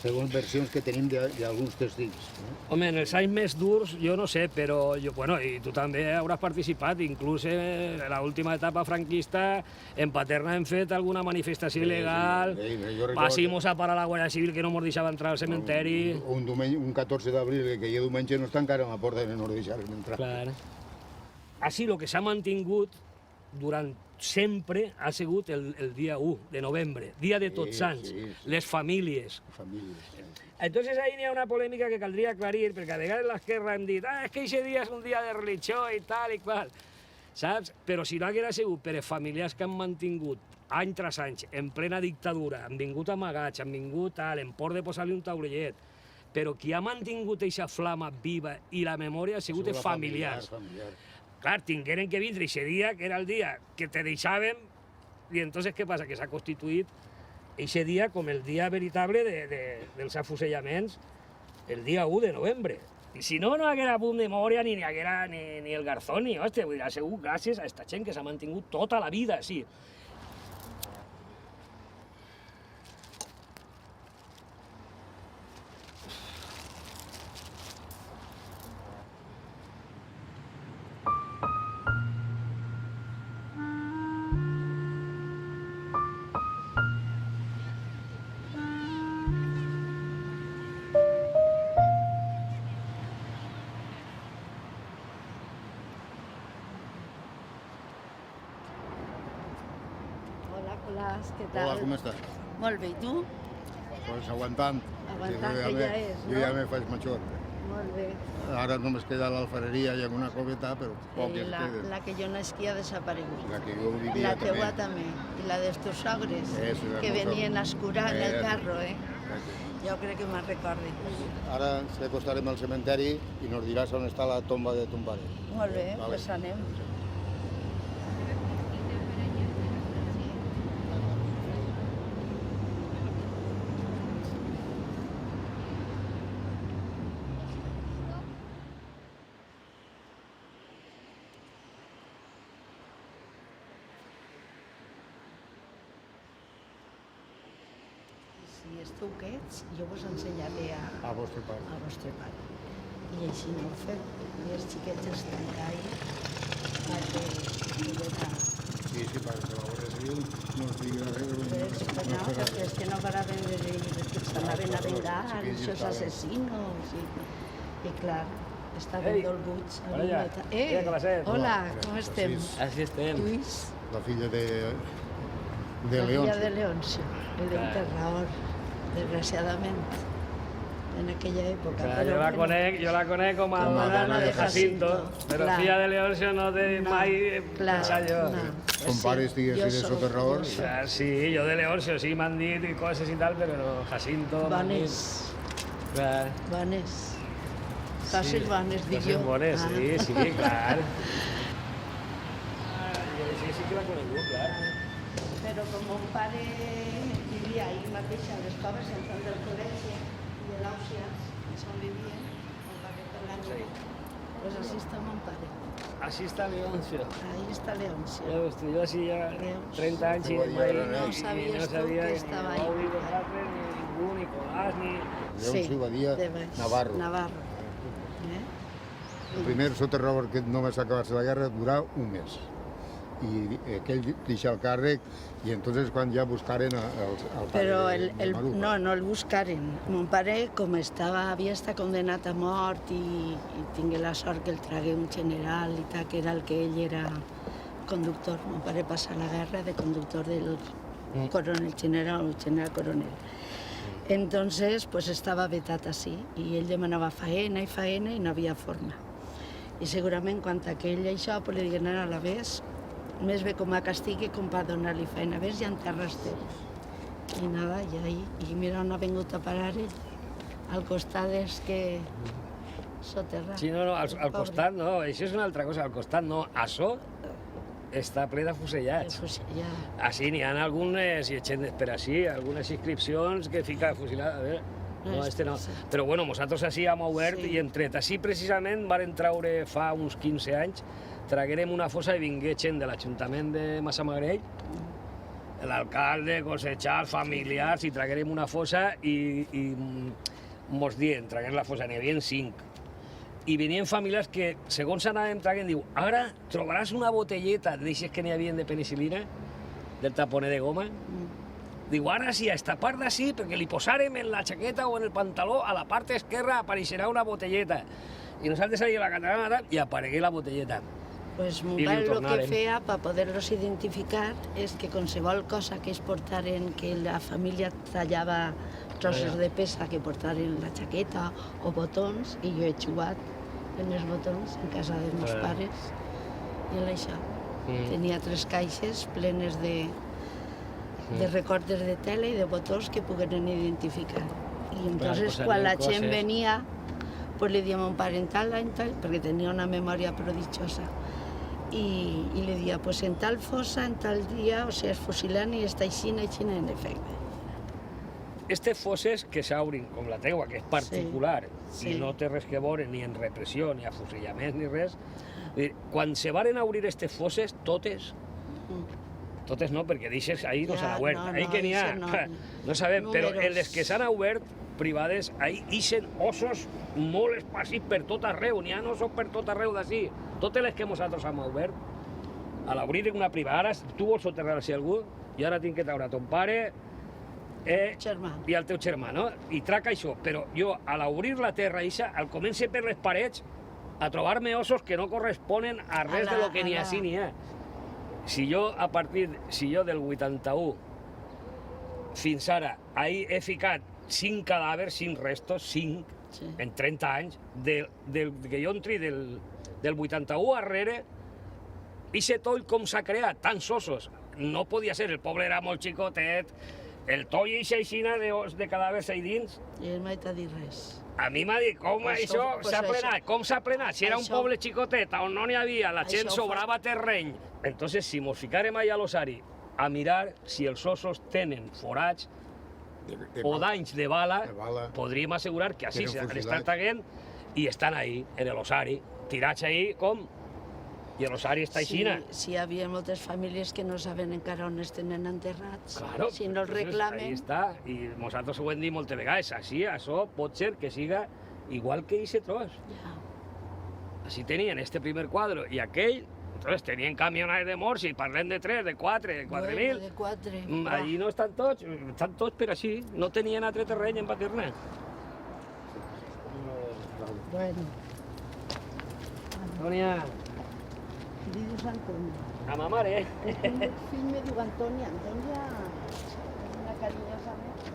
segons versions que tenim d'alguns testigs. Home, en els anys més durs, jo no sé, però bueno, i tu també hauràs participat, inclús en l'última etapa franquista, en Paterna hem fet alguna manifestació il·legal, passimos a parar la Guàrdia Civil que no ens deixava entrar al cementeri. Un 14 d'abril, que ja diumenge no està encara a la porta i no ens deixaren entrar. Clar. Així, el que s'ha mantingut durant sempre ha sigut el dia 1 de novembre, dia de Tots Sants, les famílies. Entonces ahí n'hi ha una polèmica que caldria aclarir, perquè a vegades l'esquerra hem dit és que aquest dia és un dia de religió i tal i qual, saps? Però si no haguera sigut per els familiars que han mantingut any tras any, en plena dictadura, han vingut amagats, han vingut tal, en por de posar-li un taulellet, però qui ha mantingut aquesta flama viva i la memòria ha sigut els familiars. Clar, tingueren que vindre aquest dia, que era el dia que te deixàvem, i entonces què passa? Que s'ha constituït aquest dia com el dia veritable dels afusellaments, el dia 1 de novembre. I si no, no haguera hagut memòria ni haguera ni el Garzón ni hòstia, vull dir, ha sigut gràcies a aquesta gent que s'ha mantingut tota la vida, sí. Què tal? Hola, com estàs? Molt bé, i tu? Pues aguantant. Aguantant, que ja és, no? Jo ja me faig major. Molt bé. Ara només queda l'alfareria i alguna coveta, però poques queden. La que jo nasqui ha desaparegut. La que jo vivia La teua també. I la dels teus sogres, que venien a escurar en el carro, eh? Jo crec que me'n recordi. Ara ens acostarem al cementeri i nos diràs on està la tomba de ton pare. Molt bé, doncs anem. Si esteu quiets, jo vos ensenyaré A vostre pare. al vostre pare. I així no ho fem. I els xiquets els tancaï perquè veurà. Sí, perquè la Guàrdia Civil no ens digui res. No, perquè és que no paraven de dir que s'anaven a vengar, els assassinos. I clar, estaven dolguts. Hola, com estem? Així estem. Lluís, La filla de la León. filla de Leoncio, el enterrador, desgraciadament, en aquella època. Clar, jo la conec com a Madonna de Jacinto, però clar. filla de Leoncio no té mai pensat jo. Ton pare estigui així de soterrador. Sí, jo de Leoncio sí m'han dit i coses i tal, però Jacinto... Bones, Clar. bones. Coses bones, dic jo. Coses bones, sí, clar. Jo sí que la conegut, clar. Però com mon pare vivia ahí mateix a les coves, en front del col·legi de l'Àustria, que és on vivien, mon pare per l'any. Pues així està mon pare. Així està Leoncio. Ahí està Leoncio. Ja veus tu, jo així ja 30 anys i mai No sabies tu que estava ni ahí. nosaltres, ni ningú, ni Colàs, ni... Leoncio Badia Navarro. Navarro. El primer soterrador que només acabava la guerra durà un mes. I aquell deixa el càrrec i entonces quan ja buscaren el pare Però de Maruja. no el buscaren. Mon pare, com havia estat condenat a mort i tingué la sort que el tragué un general i tal, que era el que ell era conductor. Mon pare passa la guerra de conductor del coronel general o general coronel. Entonces, pues estava vetat així i ell demanava faena i no havia forma. I segurament quan aquell això, pues, li diguin a la vez, més bé com a castigui com per donar-li feina. Ves, ja enterraste. I nada, i ahí. I mira on ha vingut a parar ell. Al costat és que soterrar. Sí, no, al costat no, això és una altra cosa, al costat no, això està ple de fusellats. Així n'hi ha algunes, i eixen per així, algunes inscripcions que fica fusilat, a veure, no, este no. Però bueno, nosaltres així hem obert i hem tret. Així precisament varen traure fa uns 15 anys, traguérem una fossa i vingué gent de l'Ajuntament de Massamagrell, l'alcalde, cosechars, familiars, i traguérem una fossa i mos dient, traguem la fossa, n'hi havia 5. I venien famílies que, segons anàvem traguent, diu, ara trobaràs una botelleta d'aixes que n'hi havia de penicilina, del taponer de goma. Diu, ara sí, a esta part d'ací, perquè li posarem en la jaqueta o en el pantaló, a la part esquerra apareixerà una botelleta. I nosaltres allà a la catalana i aparegué la botelleta. Pues mon pare el que feia per poder-los identificar és que qualsevol cosa que es portaren, que la família tallava trossos de peça que portaren la jaqueta o botons, i jo he jugat en els botons en casa dels meus pares i en això. Tenia 3 caixes plenes de recortes de tela i de botons que pogueren identificar. I entonces quan la gent venia, pues li diem a mon pare en tal any, tal, perquè tenia una memòria prodigiosa. I li dia, pues en tal fossa, en tal dia, o sigui, es fusilant i està així en efecte. Estes fosses que s'obrin, com la teua, que és particular, i no té res que veure ni en repressió, ni a fusillaments, ni res, quan se varen obrir estes fosses, totes no, perquè d'aixes ahir no s'han obert, ahir que n'hi ha, no sabem, però en les que s'han obert, privades, ahir ixen ossos molt esparcits per tot arreu, n'hi ha ossos per tot arreu d'ací, totes les que nosaltres hem obert, a l'obrir una privada, ara tu vols soterrar-se algú, i ara tinc que treure a ton pare i al teu germà, no? I traca això, però jo, a l'obrir la terra eixa, al començar per les parets, a trobar-me ossos que no corresponen a res de lo que ni així n'hi ha. Si jo del 81 fins ara, ahir he ficat 5 cadàvers, 5 restos, 5, en 30 anys, que jo entri del 81 arrere, ixe toll com s'ha creat, tants ossos, no podia ser, el poble era molt xicotet, el toll ixa aixina de cadàvers ahí dins. I ell mai t'ha dit res. A mi m'ha dit, com això s'ha plenat, com s'ha plenat, si era un poble xicotet on no n'hi havia, la gent sobrava terreny. Entonces, si mos ficarem allà a l'ossari a mirar si els ossos tenen forats o danys de bala, podríem assegurar que així s'han estat traient i estan ahí, en l'ossari, tirats ahí com... I l'ossari està aixina. Sí, hi havia moltes famílies que no saben encara on es tenen enterrats. Claro, si no els reclamen... Ahí està, i nosaltres ho hem dit moltes vegades, així, això pot ser que siga igual que aquest tros. Així tenien este primer quadre i aquell, entonces tenien camionades de morts, i parlem de 3, de 4, de 4.000. De 4. Allí no estan tots per així, no tenien altre terreny en Paterna. Bueno. Antònia. Dius Antònia. A ma mare, El fill me diu Antònia. Antònia és una carinyosa més.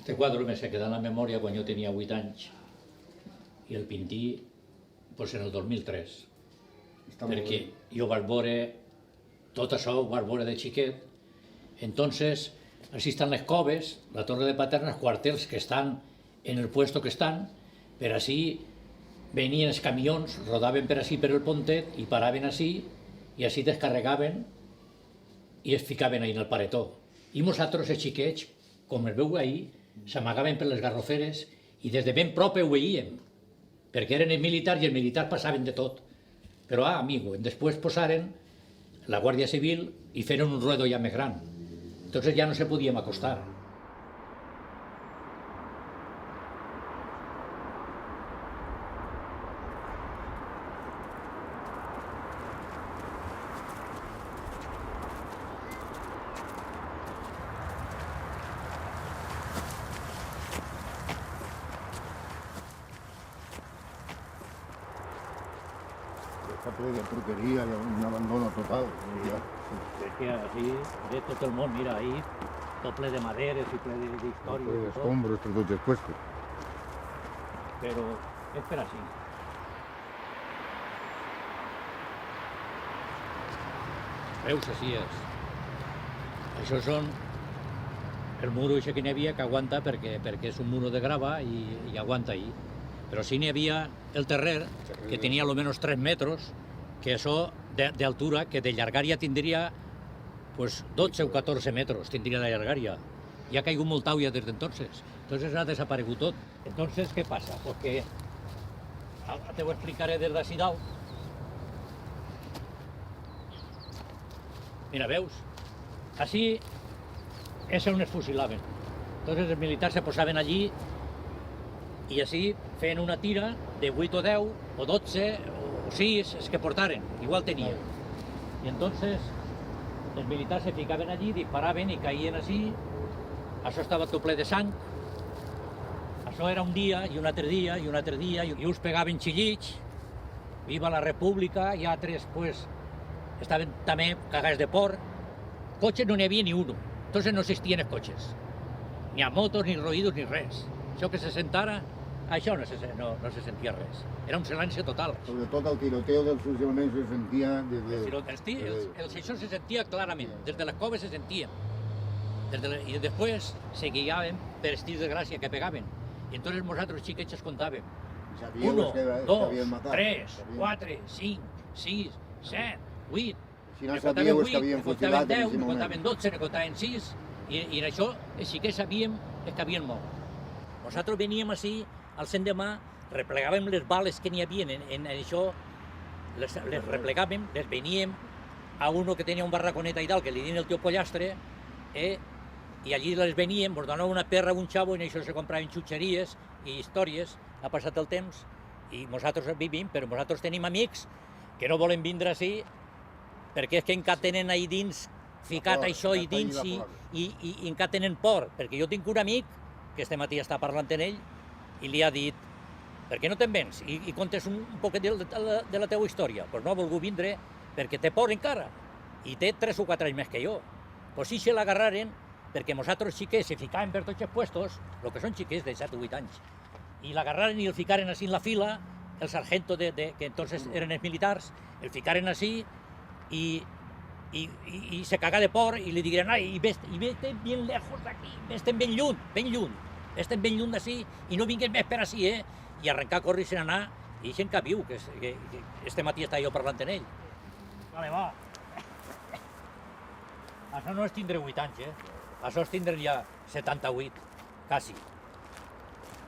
Este quadre me se queda en la memòria quan jo tenia 8 anys i el pintí pues, en el 2003. Perquè jo vaig veure tot això, ho vaig veure de xiquet. Entonces, així estan les coves, la Torre de Paterna, els quartels que estan en el puesto que estan, per així venien els camions, rodaven per així per el pontet i paraven així i així descarregaven i es ficaven ahí en el paretó. I nosaltres, els xiquets, com el veu ahir, s'amagaven per les garroferes i des de ben prop ho veíem, perquè eren els militars i els militars passaven de tot. Però, amigo, després posaren la Guàrdia Civil i feren un ruedo ja més gran. Entonces ja no se podíem acostar. Està ple de porqueria, un abandono total. És que així ve tot el món, mira, ahí, tot ple de maderes i ple d'històries. Ple d'escombros per tots els puestos. Però és per així. Veus, així és. Això són el muro que n'hi havia que aguanta perquè és un muro de grava i aguanta ahí. Però sí n'hi havia el terrer que tenia almenys 3 metres, que això d'altura, que de llargària tindria pues 12 o 14 metres, tindria de llargària. I ha caigut molt aigua des d'entonces. Entonces ha desaparegut tot. Entonces, què passa? Pues que te ho explicaré des d'ací dalt. Mira, veus? Així és on es fusilaven. Entonces els militars se posaven allí i així feien una tira de 8 o 10 o 12 o 6, els que portaren, igual tenien. I entonces els militars se ficaven allí, disparaven i caïen així. Això estava tot ple de sang. Això era un dia i un altre dia i un altre dia i uns pegaven xillits, viva la república, i altres pues estaven també cagats de por. Cotxes no n'hi havia ni un. Entonces no existien els cotxes. Ni a motos, ni ruïdos, ni res. Això que se sent ara, això no se sentia res. Era un silenci total. Sobretot el tiroteo dels fusilament se sentia... Això se sentia clarament. Des de les coves se sentia. I després se guiaven per estils de gràcia que pegaven. I entonces nosaltres xiquets es comptàvem. 1, 2, 3, 4, 5, 6, 7, 8... Si no sabíeu que havien fusilat en 10, aquest ne moment. contaven 12, ne contaven 6, i en això sí que sabíem que havien mort. Nosaltres veníem així, al l'endemà, replegàvem les bales que n'hi havia en això, les replegàvem, les veníem a uno que tenia un barraconet i tal, que li diuen el tio Pollastre, i allí les veníem, ens donava una perra a un xavo, i en això se compraven xutxeries i històries. Ha passat el temps, i nosaltres vivim, però nosaltres tenim amics que no volen vindre així, perquè és que encara tenen ahí dins ficat això i dins i encara tenen por, perquè jo tinc un amic que este matí està parlant amb ell i li ha dit, per què no te'n vens i contes un poquet de la teva història? Doncs no ha volgut vindre perquè té por encara i té 3 o 4 anys més que jo. Doncs sí se l'agarraren perquè nosaltres xiquets se ficaven per tots els puestos, el que són xiquets de 7 o 8 anys, i l'agarraren i el ficaren així en la fila, el sargento que entonces eren els militars, el ficaren així y se caga de por y le digueren, ay, vete bien lejos d'aquí, vete ben lluny, vete ben lluny d'ací i no vingues més per així, I arrencar a córrer i se'n anar, i gent que viu, que este matí estava jo parlant amb ell. Vale, va. Això no és tindre 8 anys, Això és tindre ja 78, quasi.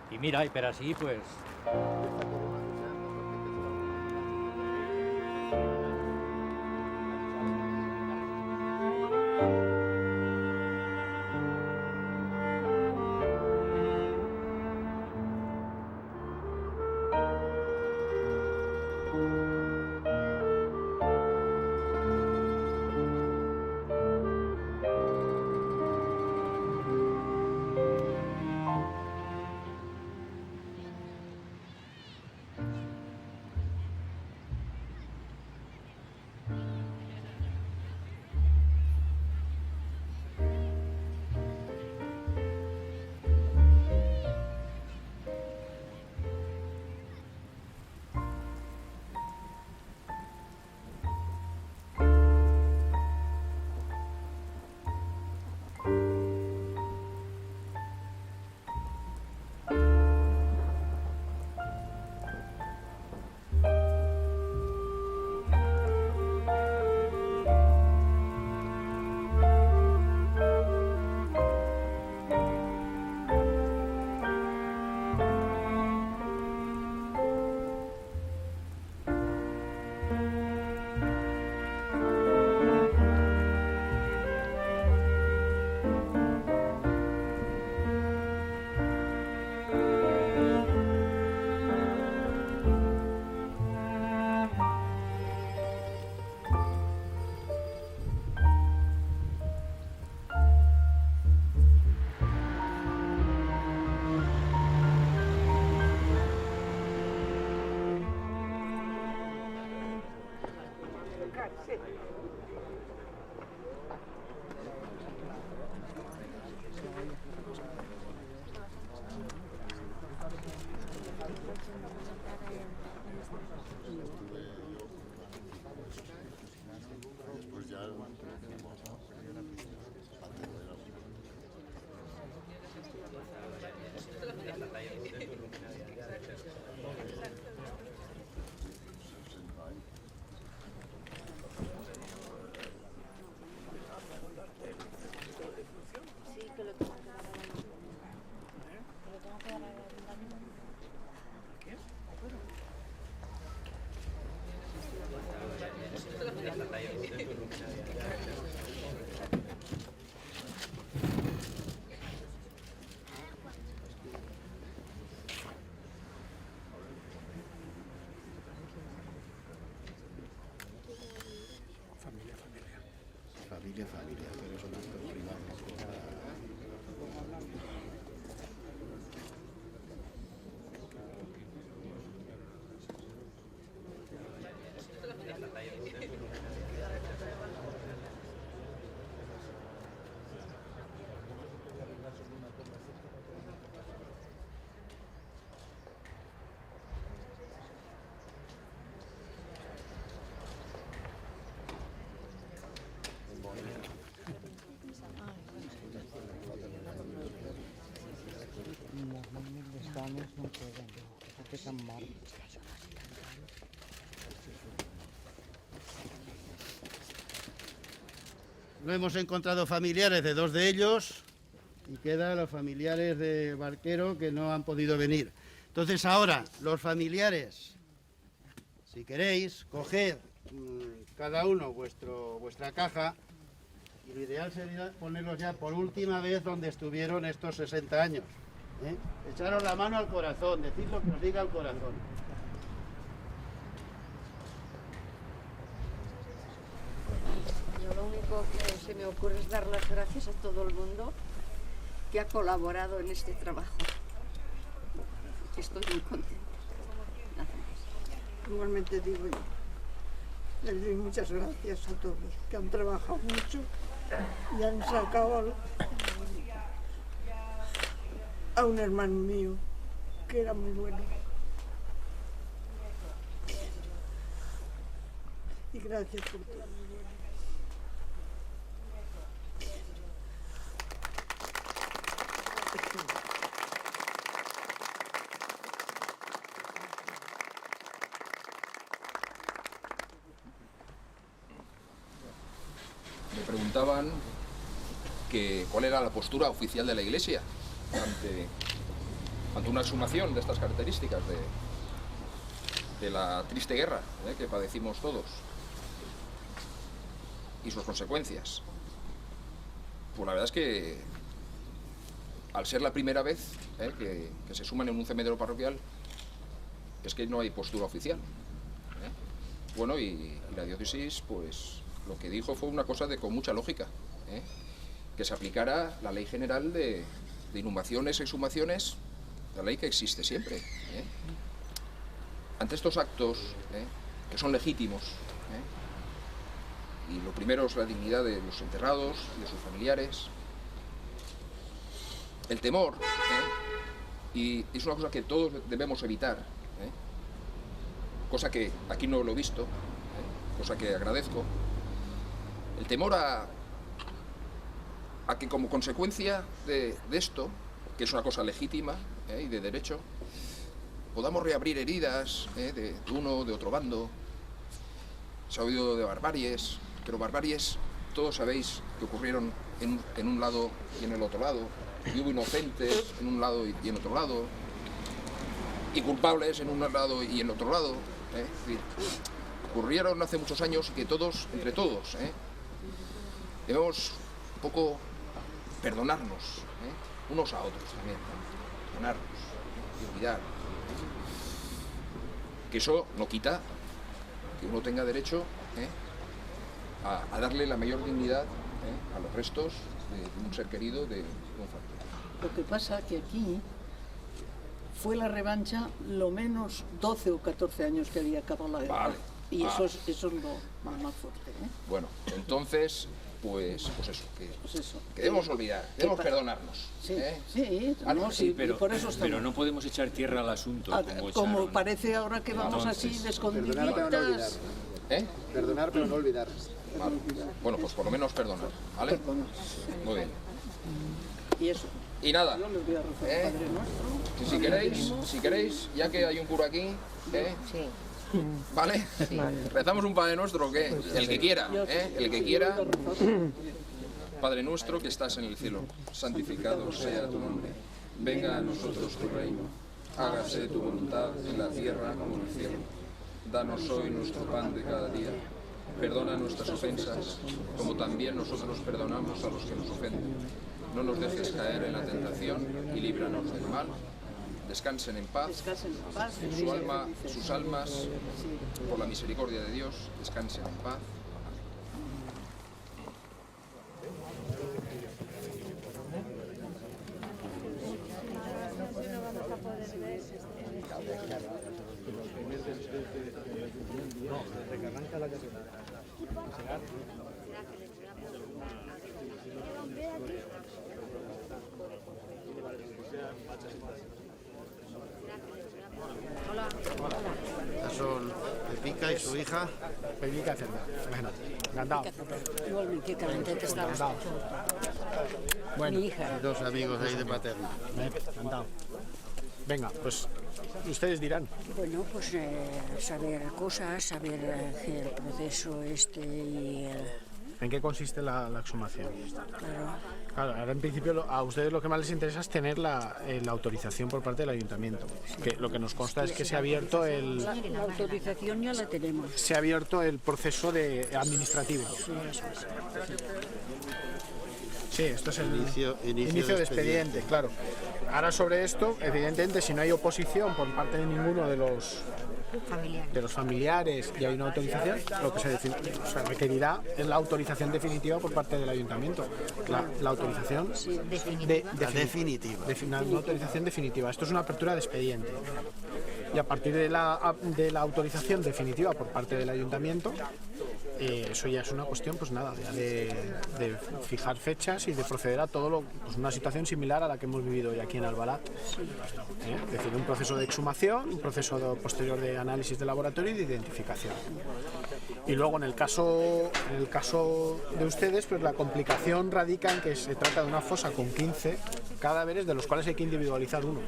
I mira, i per així, pues... Familia, pero son actos privados. No hemos encontrado familiares de dos de ellos y quedan los familiares de Barquero que no han podido venir. Entonces ahora, los familiares, si queréis, coged cada uno vuestra caja y lo ideal sería ponerlos ya por última vez donde estuvieron estos 60 años. Echaros la mano al corazón, decid lo que os diga el corazón. Yo lo único que se me ocurre es dar las gracias a todo el mundo que ha colaborado en este trabajo. Estoy muy contenta. Gracias. Igualmente digo yo, les doy muchas gracias a todos, que han trabajado mucho y han sacado a un hermano mío que era muy bueno. Y gracias por todo. Me preguntaban cuál era la postura oficial de la Iglesia ante una exhumación de estas características de la triste guerra que padecimos todos y sus consecuencias. Pues la verdad es que al ser la primera vez que se suman en un cementerio parroquial, es que no hay postura oficial. Bueno, y la diócesis, pues lo que dijo fue una cosa con mucha lógica, que se aplicara la ley general de inhumaciones e exhumaciones, la ley que existe siempre. Ante estos actos, que son legítimos, y lo primero es la dignidad de los enterrados y de sus familiares, el temor, y es una cosa que todos debemos evitar, cosa que aquí no lo he visto, cosa que agradezco, el temor a que como consecuencia de esto, que es una cosa legítima y de derecho, podamos reabrir heridas de uno, de otro bando. Se ha oído de barbaries, pero barbaries, todos sabéis que ocurrieron en un lado y en el otro lado, y hubo inocentes en un lado y en otro lado, y culpables en un lado y en otro lado. Es decir, ocurrieron hace muchos años y que todos, entre todos, debemos un poco perdonarnos, unos a otros también, ¿no? Perdonarnos y olvidar. Que eso no quita que uno tenga derecho a darle la mayor dignidad a los restos de un ser querido, de un familiar. Lo que pasa que aquí fue la revancha lo menos 12 o 14 años que había acabado la guerra. Vale. Y eso es lo más fuerte. Bueno, entonces, pues eso, que debemos olvidar, debemos perdonarnos. Sí, sí, pero, por eso estamos. pero no podemos echar tierra al asunto. Como parece ahora que vamos así de escondiditas. Perdonar pero no olvidar. Vale. Bueno, pues por lo menos perdonar, ¿vale? Muy bien. Y eso. Y nada, Yo les voy a rezar al Padre Nuestro. si queréis, ya que hay un cura aquí, ¿vale? ¿Rezamos un Padre Nuestro o qué? El que quiera, el que quiera. Padre nuestro que estás en el cielo, santificado sea tu nombre. Venga a nosotros tu reino. Hágase tu voluntad en la tierra como en el cielo. Danos hoy nuestro pan de cada día. Perdona nuestras ofensas, como también nosotros perdonamos a los que nos ofenden. No nos dejes caer en la tentación y líbranos del mal. Descansen en paz. Sus almas, por la misericordia de Dios, descansen en paz. Estas son Pepica y su hija. Pepica y Celda. Bueno, encantado. Igualmente, qué calentete está. Bueno, Mi hija. Dos amigos ahí de Paterna. Encantado. Venga, pues ustedes dirán. Bueno, pues saber cosas, saber el proceso y el... ¿En qué consiste la exhumación? Claro, ahora en principio a ustedes lo que más les interesa es tener la autorización por parte del ayuntamiento. Que lo que nos consta es que se ha abierto La autorización ya la tenemos. se ha abierto el proceso administrativo. Sí, esto es el inicio de expediente, claro. Ahora sobre esto, evidentemente, si no hay oposición por parte de ninguno de los familiares y hay una autorización, lo que se requerirá es la autorización definitiva por parte del ayuntamiento. La autorización definitiva. Una autorización definitiva. Esto es una apertura de expediente. Y a partir de la autorización definitiva por parte del ayuntamiento, eso ya es una cuestión, pues nada, de fijar fechas y de proceder a todo una situación similar a la que hemos vivido hoy aquí en Albalat. Es decir, un proceso de exhumación, un proceso posterior de análisis de laboratorio y de identificación. Y luego en el caso de ustedes, pues la complicación radica en que se trata de una fosa con 15 cadáveres, de los cuales hay que individualizar uno.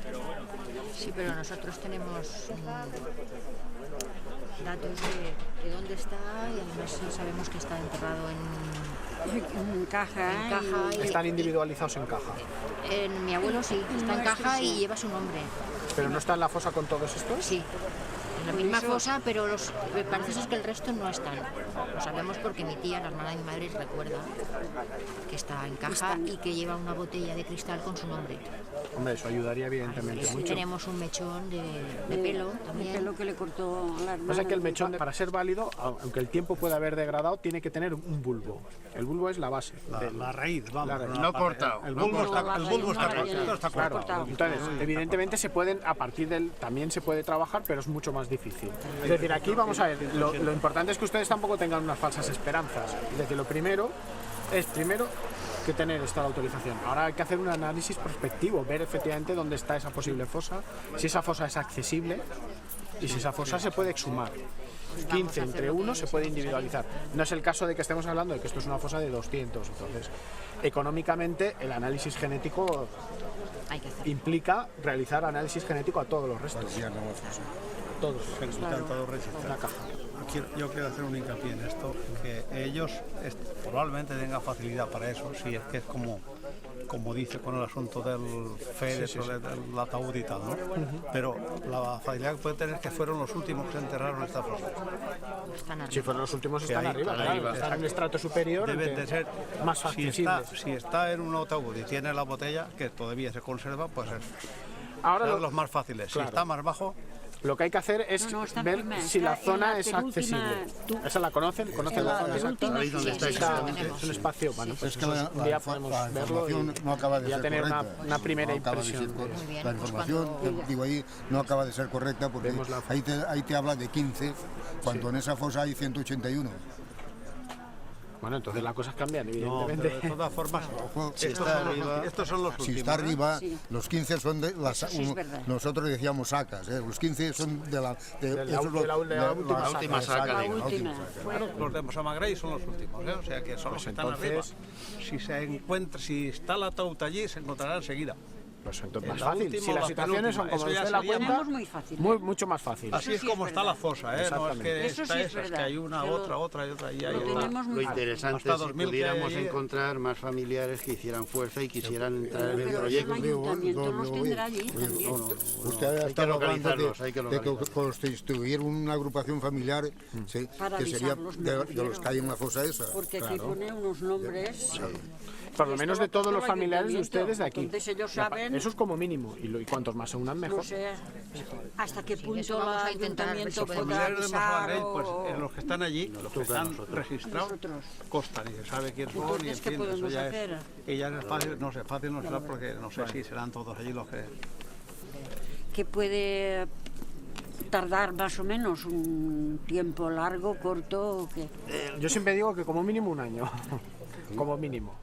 Sí, pero nosotros tenemos datos de dónde está y además sabemos que está enterrado en caja. Están individualizados en caja. Mi abuelo sí, está en caja y lleva su nombre. ¿Pero no está en la fosa con todos estos? Sí. En la misma fosa, pero parece ser que el resto no están. Lo sabemos porque mi tía, la hermana de mi madre, recuerda que está en caja y que lleva una botella de cristal con su nombre. Hombre, eso ayudaría evidentemente mucho. Tenemos un mechón de pelo también. De pelo que le cortó la hermana. Pasa que el mechón, para ser válido, aunque el tiempo pueda haber degradado, tiene que tener un bulbo. El bulbo es la base. La raíz, vamos. No cortado. El bulbo está cortado. Claro. Entonces, evidentemente también se puede trabajar, pero es mucho más difícil. Es decir, aquí vamos a ver, lo importante es que ustedes tampoco tengan unas falsas esperanzas. Es decir, lo primero es que tener esta autorización. Ahora hay que hacer un análisis prospectivo, ver efectivamente dónde está esa posible fosa, si esa fosa es accesible y si esa fosa se puede exhumar. 15 entre uno se puede individualizar. No es el caso de que estemos hablando de que esto es una fosa de 200. Entonces, económicamente, el análisis genético implica realizar análisis genético a todos los restos. Todos. Están todos registrados. La caja. Yo quiero hacer un hincapié en esto, que ellos probablemente tengan facilidad para eso, si es que es como como dice con el asunto del féretro, del ataúd y tal, ¿no? Pero la facilidad que puede tener es que fueron los últimos que se enterraron en esta fosa. Si fueron los últimos, Que están ahí, arriba, claro, están en un estrato superior. Deben que de ser más accesibles. Si está en un ataúd y tiene la botella, que todavía se conserva, pues es Ahora serán los más fáciles. claro. Si está más bajo, lo que hay que hacer es está ver primera, si la está en zona la es penúltima, accesible. ¿Esa la conocen? ¿Conocen en la la zona exacta? penúltima, Ahí donde sí, estáis sí, exactamente. Es un espacio, bueno, pues Es que eso un día podemos la verlo información y no acaba de ya ser tener correcta. una primera No acaba de impresión. ser de- bien, la pues información, cuando- digo ahí, no acaba de ser correcta porque Vemos la- ahí te habla de 15, cuando en esa fosa hay 181. Bueno, entonces las cosas cambian, no, evidentemente. pero de todas formas, Si estos está son los- arriba- estos son los Si últimos. está arriba, Sí. los 15 son de las... Eso sí es verdad. nosotros decíamos sacas, los 15 son de la... De la- eso es de la última saca. saca, La digo, última. Los de Mosamagray son los últimos, o sea que son los que están entonces- arriba. Si está el ataúd allí, se encontrará enseguida. Pues entonces En más la fácil. última Si o las la situaciones son penúltima, como eso ya usted la sería cuenta, Tenemos muy fácil. mucho más fácil. Así es sí como es está la verdad. fosa, no es Exactamente. que Eso está sí es esa, es que verdad. hay una, Que lo- otra y ahí lo hay tenemos muy Lo fácil. interesante Hasta es si 2000 que pudiéramos hay- encontrar más familiares que hicieran fuerza y quisieran entrar en el Pero proyecto. el ayuntamiento los tendrá allí Oye, también. Usted ha hay que estado hablando localizarlos, hay que de que localizarlos. constituir una agrupación familiar sí, Para que sería avisarlos, me de refiero. los que hay en la fosa esa. Porque aquí pone unos nombres. Por lo menos de todos los el familiares de ayuntamiento, ustedes de aquí. entonces ellos saben- Eso es como mínimo. Y cuantos más se unan, mejor. No sé hasta qué Sí, punto eso vamos el a intentar ver ayuntamiento si Los podrá familiares de avisar Mosamagray, pues o... los que están allí, los que están registrados, Nosotros. constan y se sabe quién son y en Entonces, ¿qué fin, eso podemos ya hacer? es, que ya es fácil, no sé, fácil no será porque no sé si serán todos allí los que... que puede tardar más o menos un tiempo largo, corto, o qué. Yo siempre digo que como mínimo un año. Como mínimo.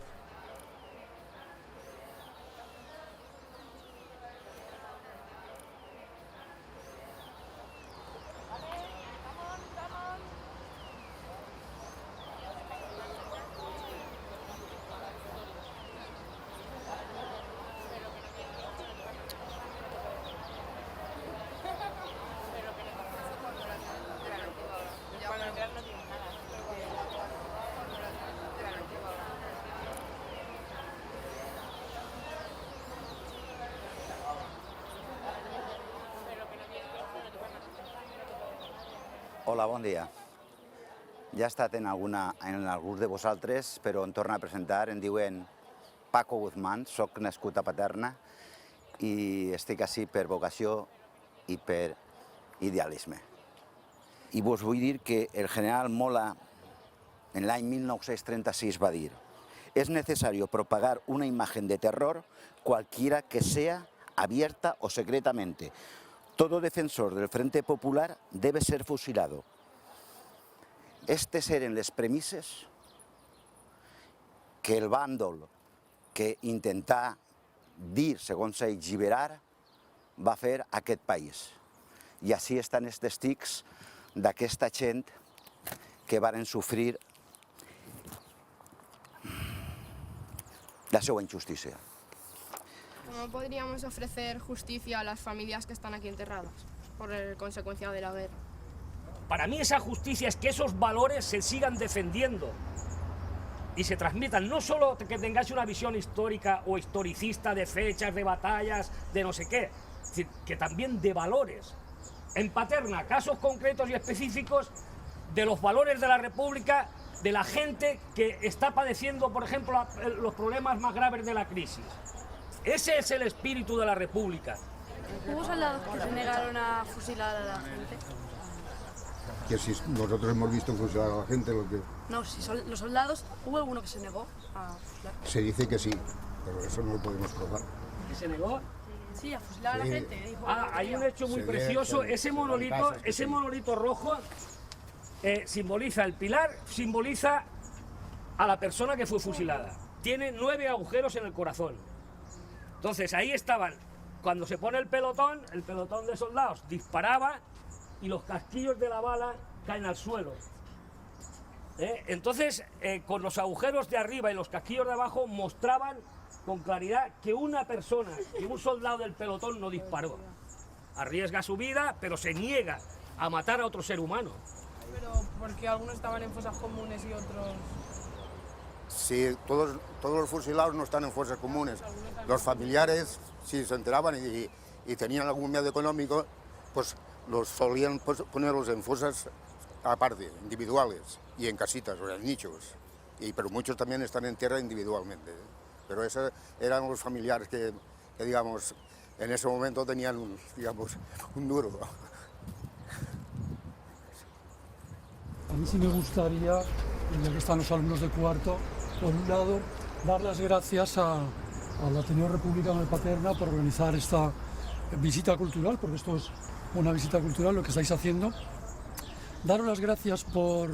Hola, bon dia. Ja he estat en algun de vosaltres, però em torno a presentar. Em diuen Paco Guzmán, soc nascut a Paterna i estic ací per vocació i per idealisme. I vos vull dir que el general Mola en l'any 1936 va dir: es necesario propagar una imagen de terror cualquiera que sea abierta o secretamente. Todo defensor del Frente Popular debe ser fusilado. Estes eren les premisses que el bàndol que intentà dir, segons ell, alliberar, va fer aquest país. I així estan els testics d'aquesta gent que varen sofrir la seva injustícia. ¿Cómo podríamos ofrecer justicia a las familias que están aquí enterradas por consecuencia de la guerra? Para mí esa justicia es que esos valores se sigan defendiendo y se transmitan, no solo que tengáis una visión histórica o historicista de fechas, de batallas, de no sé qué, sino que también de valores. En Paterna, casos concretos y específicos de los valores de la República, de la gente que está padeciendo, por ejemplo, los problemas más graves de la crisis. Ese es el espíritu de la República. ¿Hubo soldados que se negaron a fusilar a la gente? Que si nosotros hemos visto fusilar a la gente, lo que No, si los soldados, ¿hubo alguno que se negó a fusilar? se dice que sí, pero eso no lo podemos probar. ¿Que se negó? Sí, a fusilar a la Sí. gente. Dijo, Hay un hecho muy Se ve, precioso. se ve. Ese monolito rojo simboliza el pilar, simboliza a la persona que fue fusilada. Tiene 9 agujeros en el corazón. Entonces ahí estaban, cuando se pone el pelotón de soldados disparaba y los casquillos de la bala caen al suelo. Entonces, con los agujeros de arriba y los casquillos de abajo mostraban con claridad que una persona, que un soldado del pelotón no disparó. Arriesga su vida, pero se niega a matar a otro ser humano. Pero porque algunos estaban en fosas comunes y otros... si todos los fusilados no están en fosas comunes, los familiares, si se enteraban y tenían algún medio económico, pues los solían ponerlos en fosas aparte, individuales, y en casitas o en nichos. Pero muchos también están en tierra individualmente. Pero esos eran los familiares que, digamos, en ese momento tenían un duro. A mí sí me gustaría, ya que están los alumnos de cuarto, por un lado, dar las gracias al Ateneo Republicano de Paterna por organizar esta visita cultural, porque esto es una visita cultural, lo que estáis haciendo. Daros las gracias por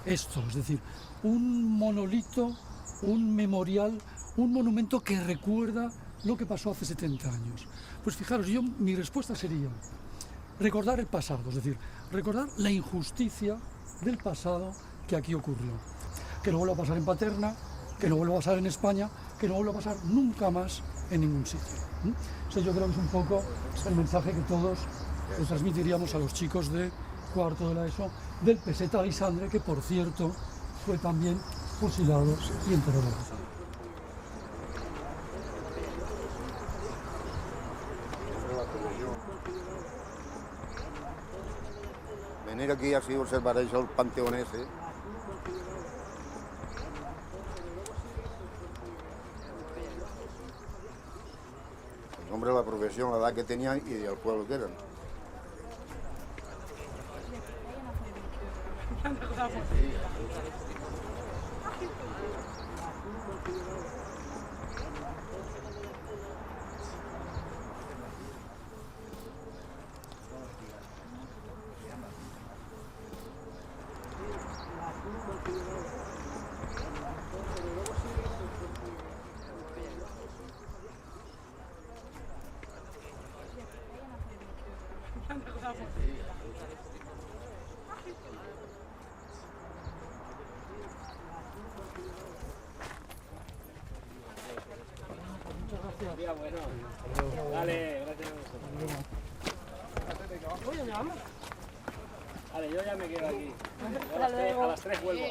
esto, es decir, un monolito, un memorial, un monumento que recuerda lo que pasó hace 70 años. Pues fijaros, mi respuesta sería recordar el pasado, es decir, recordar la injusticia del pasado que aquí ocurrió. Que no vuelva a pasar en Paterna, que no vuelva a pasar en España, que no vuelva a pasar nunca más en ningún sitio. Eso yo creo que es un poco el mensaje que todos le transmitiríamos a los chicos de cuarto de la ESO, del Peseta Alisandre, que por cierto fue también fusilado y enterrado. Venir aquí así observar això, el panteón ese. El nombre, la profesión, la edad que tenían y el pueblo que eran. Día bueno. Dale, gracias. Vale, yo ya me quedo aquí. Yo a las 3 vuelvo.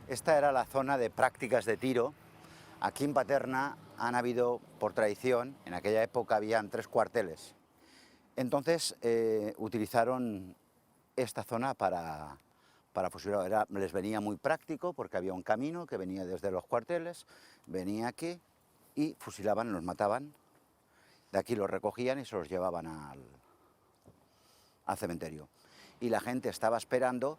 Esta era la zona de prácticas de tiro. Aquí en Paterna han habido, por tradición, en aquella época habían 3 cuarteles. Entonces utilizaron esta zona para fusilar. Les venía muy práctico porque había un camino que venía desde los cuarteles, venía aquí y fusilaban, los mataban. De aquí los recogían y se los llevaban al cementerio. Y la gente estaba esperando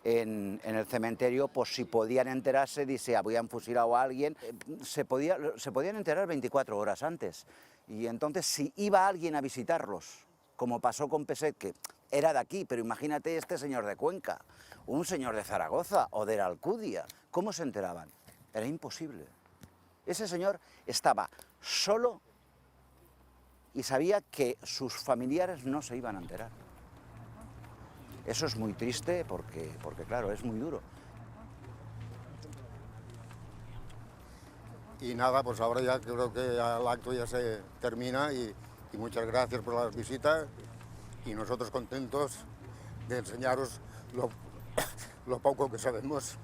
en el cementerio, pues si podían enterarse de si habían fusilado a alguien. Se podían enterar 24 horas antes. Y entonces si iba alguien a visitarlos, como pasó con Peset, que era de aquí, pero imagínate este señor de Cuenca, un señor de Zaragoza o de la Alcudia, ¿cómo se enteraban? Era imposible. Ese señor estaba solo y sabía que sus familiares no se iban a enterar. Eso es muy triste porque claro, es muy duro. Y nada, pues ahora ya creo que el acto ya se termina y muchas gracias por la visita y nosotros contentos de enseñaros lo poco que sabemos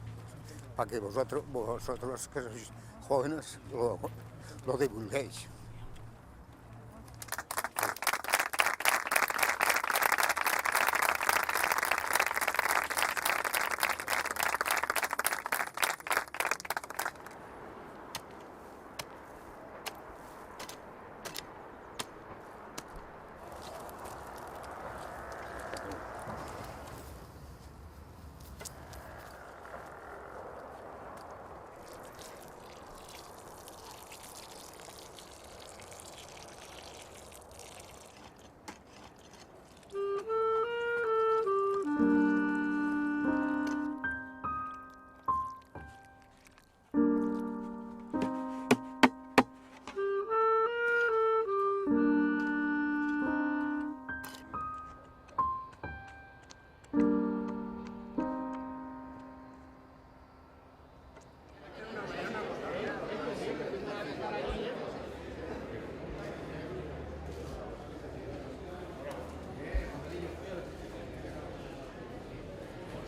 para que vosotros que sois jóvenes lo divulguéis.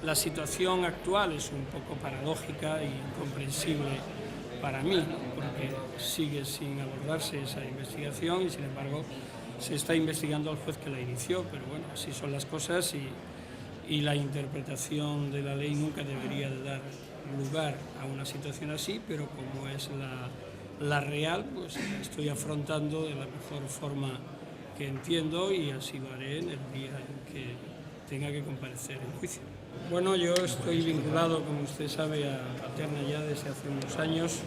La situación actual es un poco paradójica e incomprensible para mí, ¿no? Porque sigue sin abordarse esa investigación y, sin embargo, se está investigando al juez que la inició, pero bueno, así son las cosas y la interpretación de la ley nunca debería de dar lugar a una situación así, pero como es la real, pues la estoy afrontando de la mejor forma que entiendo y así lo haré en el día en que tenga que comparecer en juicio. Bueno, yo estoy vinculado, como usted sabe, a Paterna ya desde hace unos años,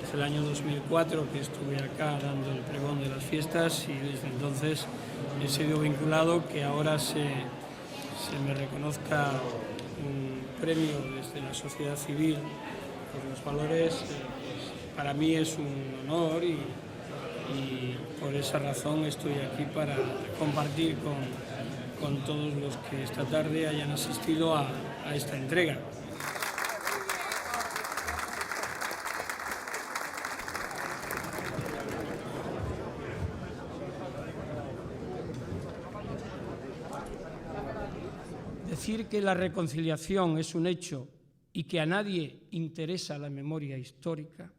desde el año 2004 que estuve acá dando el pregón de las fiestas y desde entonces he sido vinculado, que ahora se me reconozca un premio desde la sociedad civil por los valores, pues para mí es un honor y por esa razón estoy aquí para compartir con todos los que esta tarde hayan asistido a esta entrega. Decir que la reconciliación es un hecho y que a nadie interesa la memoria histórica,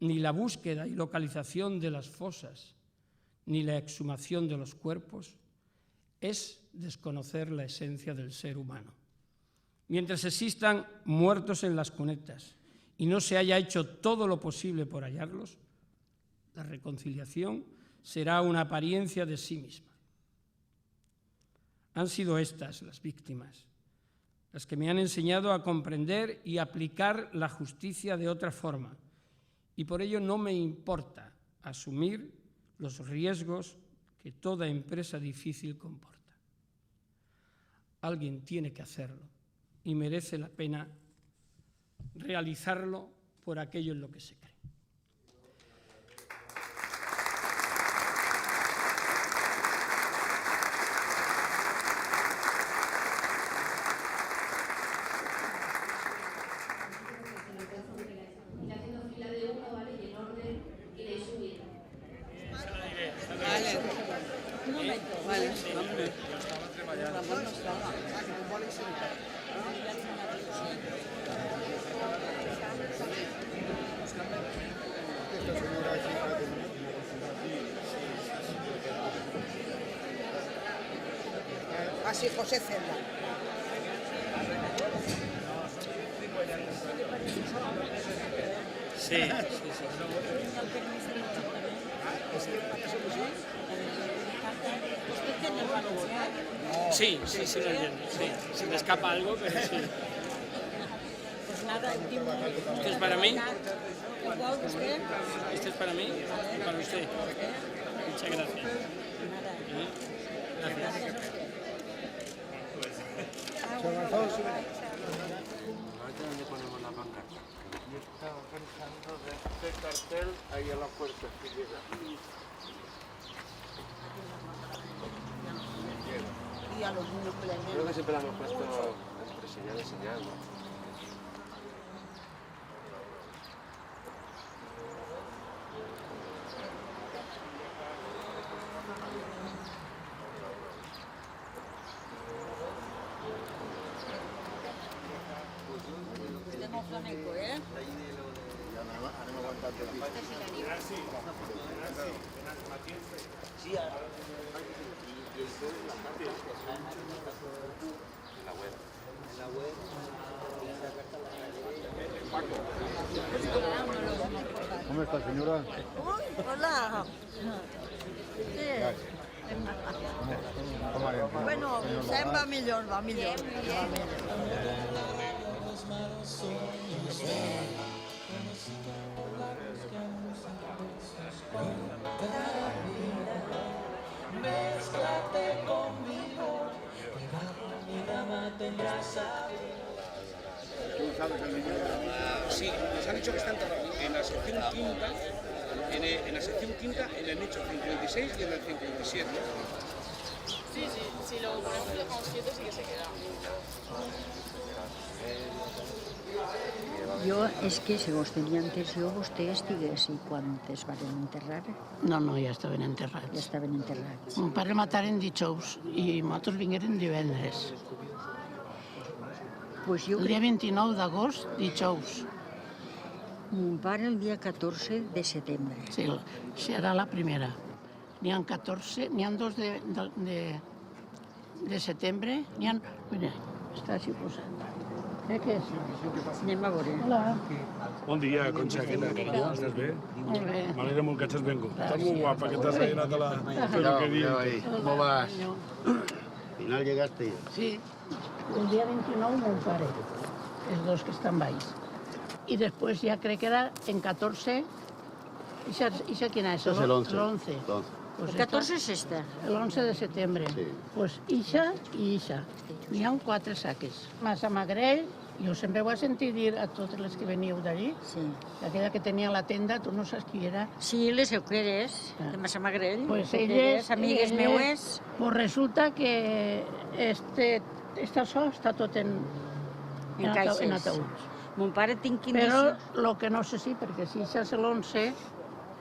ni la búsqueda y localización de las fosas, ni la exhumación de los cuerpos, es desconocer la esencia del ser humano. Mientras existan muertos en las cunetas y no se haya hecho todo lo posible por hallarlos, la reconciliación será una apariencia de sí misma. Han sido estas las víctimas, las que me han enseñado a comprender y aplicar la justicia de otra forma, y por ello no me importa asumir los riesgos que toda empresa difícil comporta. Alguien tiene que hacerlo y merece la pena realizarlo por aquello en lo que se cree. Así, José Celda. Sí, sí, sí. Sí, sí, sí, lo entiendo. Sí. Se me escapa algo, pero sí. Pues nada, ¿Esto es para mí? igual usted. ¿Esto es para mí? Para usted. Muchas gracias. Gracias. ¿Dónde ponemos la pancarta? Yo estaba pensando de este cartel ahí a la puerta que llega. Y a los niños que les Creo que siempre la hemos puesto entre señal y señal, ¿no? Estem al flamenco, ¿eh? Sí, la web. ¿Cómo está, señora? Hola. Bueno, Vicent va millor, va millor. Mézclate conmigo, mi dama tendrás a... Sí, nos han dicho que está enterrado en la sección quinta, en la sección quinta, en el nicho 56 y en el 57. Sí, si lo ponemos en los 7 sí que se queda. Jo, és que segons tenia entès jo, vostè estigués i quan es van enterrar? No, ja estaven enterrats. Ja estaven enterrats. Mon pare el mataren dijous i nosaltres vingueren divendres. Pues jo El dia 29 d'agost, dijous. Mon pare el dia 14 de setembre. Sí, serà la primera. N'hi ha 14, n'hi ha 2 de setembre, n'hi ha... Mira, està així posat. Què és? Anem a veure. Hola. Bon dia, Conxa, què tal? Estàs bé? Molt bé. M'alegra molt que hagis vingut. Estàs molt guapa, que t'has rellenat a la peluqueria. ¿Cómo vas? Final llegaste. Sí, el dia 29 mon pare, els dos que estan baix. I després ja crec que era en 14, ¿Ixa quina és? És el 11. El 11. El 14 és esta. El 11 de setembre. Sí. Pues ixa i ixa. N'hi ha 4 saques. Massamagrell, jo sempre ho he sentit dir a totes les que veníeu d'allí. Sí. Aquella que tenia la tenda, tu no saps qui era. Sí, les euqueres, de Massamagrell. Pues Euqueres, amigues meues. Pues resulta que esta so està tot en caixes. ataúds. Mon pare tinc 15... Però lo que no sé si, perquè si això és l'11...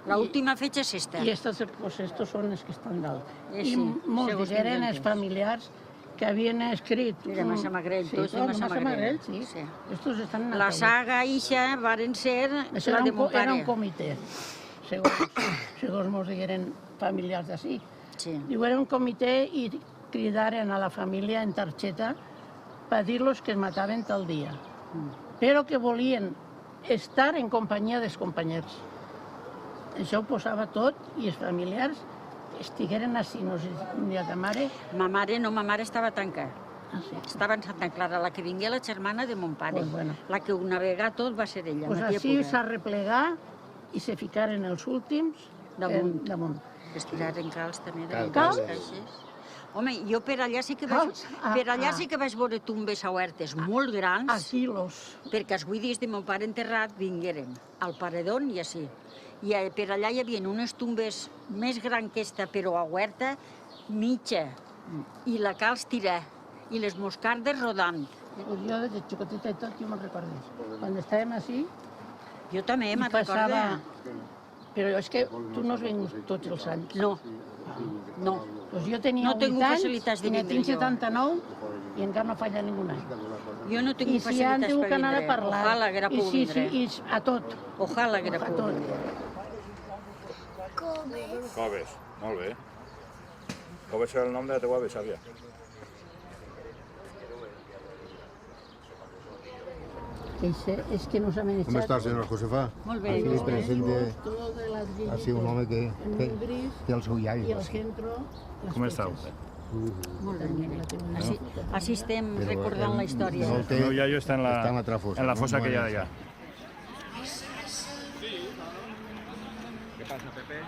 La última fecha és esta. I estos són els que estan dalt. Sí, I molts segons eren quins els familiars que havien escrit... De Massamagrell, tots de Massamagrell. Sí. Estos estan en La saga ixa varen ser Això la de mon pare. era un comitè, segons mos digueren familiars d'ací. Sí. Diu, era un comitè i cridaren a la família en targeta per dir-los que es mataven tal dia, però que volien estar en companyia dels companys. Això ho posava tot i els familiars estigueren així, no sé ni a ta mare... Ma mare estava tancada. Ah, sí. Estava en Santa Clara, la que vingué la germana de mon pare. Pues bueno. La que ho navegà tot va ser ella. Pues la tia així Pura. s'ha replegat i se ficaren els últims damunt. Es tiraren calç també de Calç? les caixes. Home, jo per allà sí que vaig, sí que vaig veure tombes obertes molt grans. A quilos. Perquè els guidis de mon pare enterrat vingueren al paredón i així. I per allà hi havia unes tombes més grans que esta, però oberta, mitja. I la calç tirar. I les moscardes rodant. Jo de xicoteta i tot, jo me'n recordo. Quan estàvem així... Jo també me'n recordo. Però és que tu no has vingut tots els anys. No. No. Pues jo tenia 8 anys, i ne tinc 79 i encara no falla ningú any. Jo no tinc facilitats per vindre. I si han tingut que anar a parlar. Ojalà haguera pogut vindre. I a tot. Ojalà haguera pogut vindre. Coves, molt bé. Coves és el nom de la teua besàvia. És que no s'ha amenaçat. ¿Cómo está, señor Josefa? Molt bé. Aquí presente así un home que té el seu iavi. I al centre... Com estàu? Molt bé. Així estem recordant la història. El meu iaio està en la fossa que hi ha allà. Què passa, Pepe?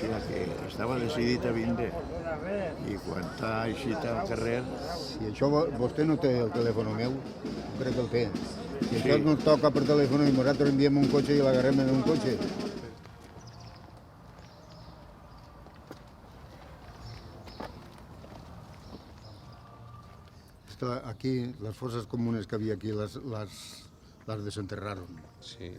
O sigui que estava decidit a vindre i quan està eixit al carrer... Si això vostè no té el telèfon meu, crec que el té. Si això no toca per telèfon i nosaltres enviem un cotxe i l'agarrem en un cotxe. Aquí, las fosas comunes que había aquí, las desenterraron. Sí.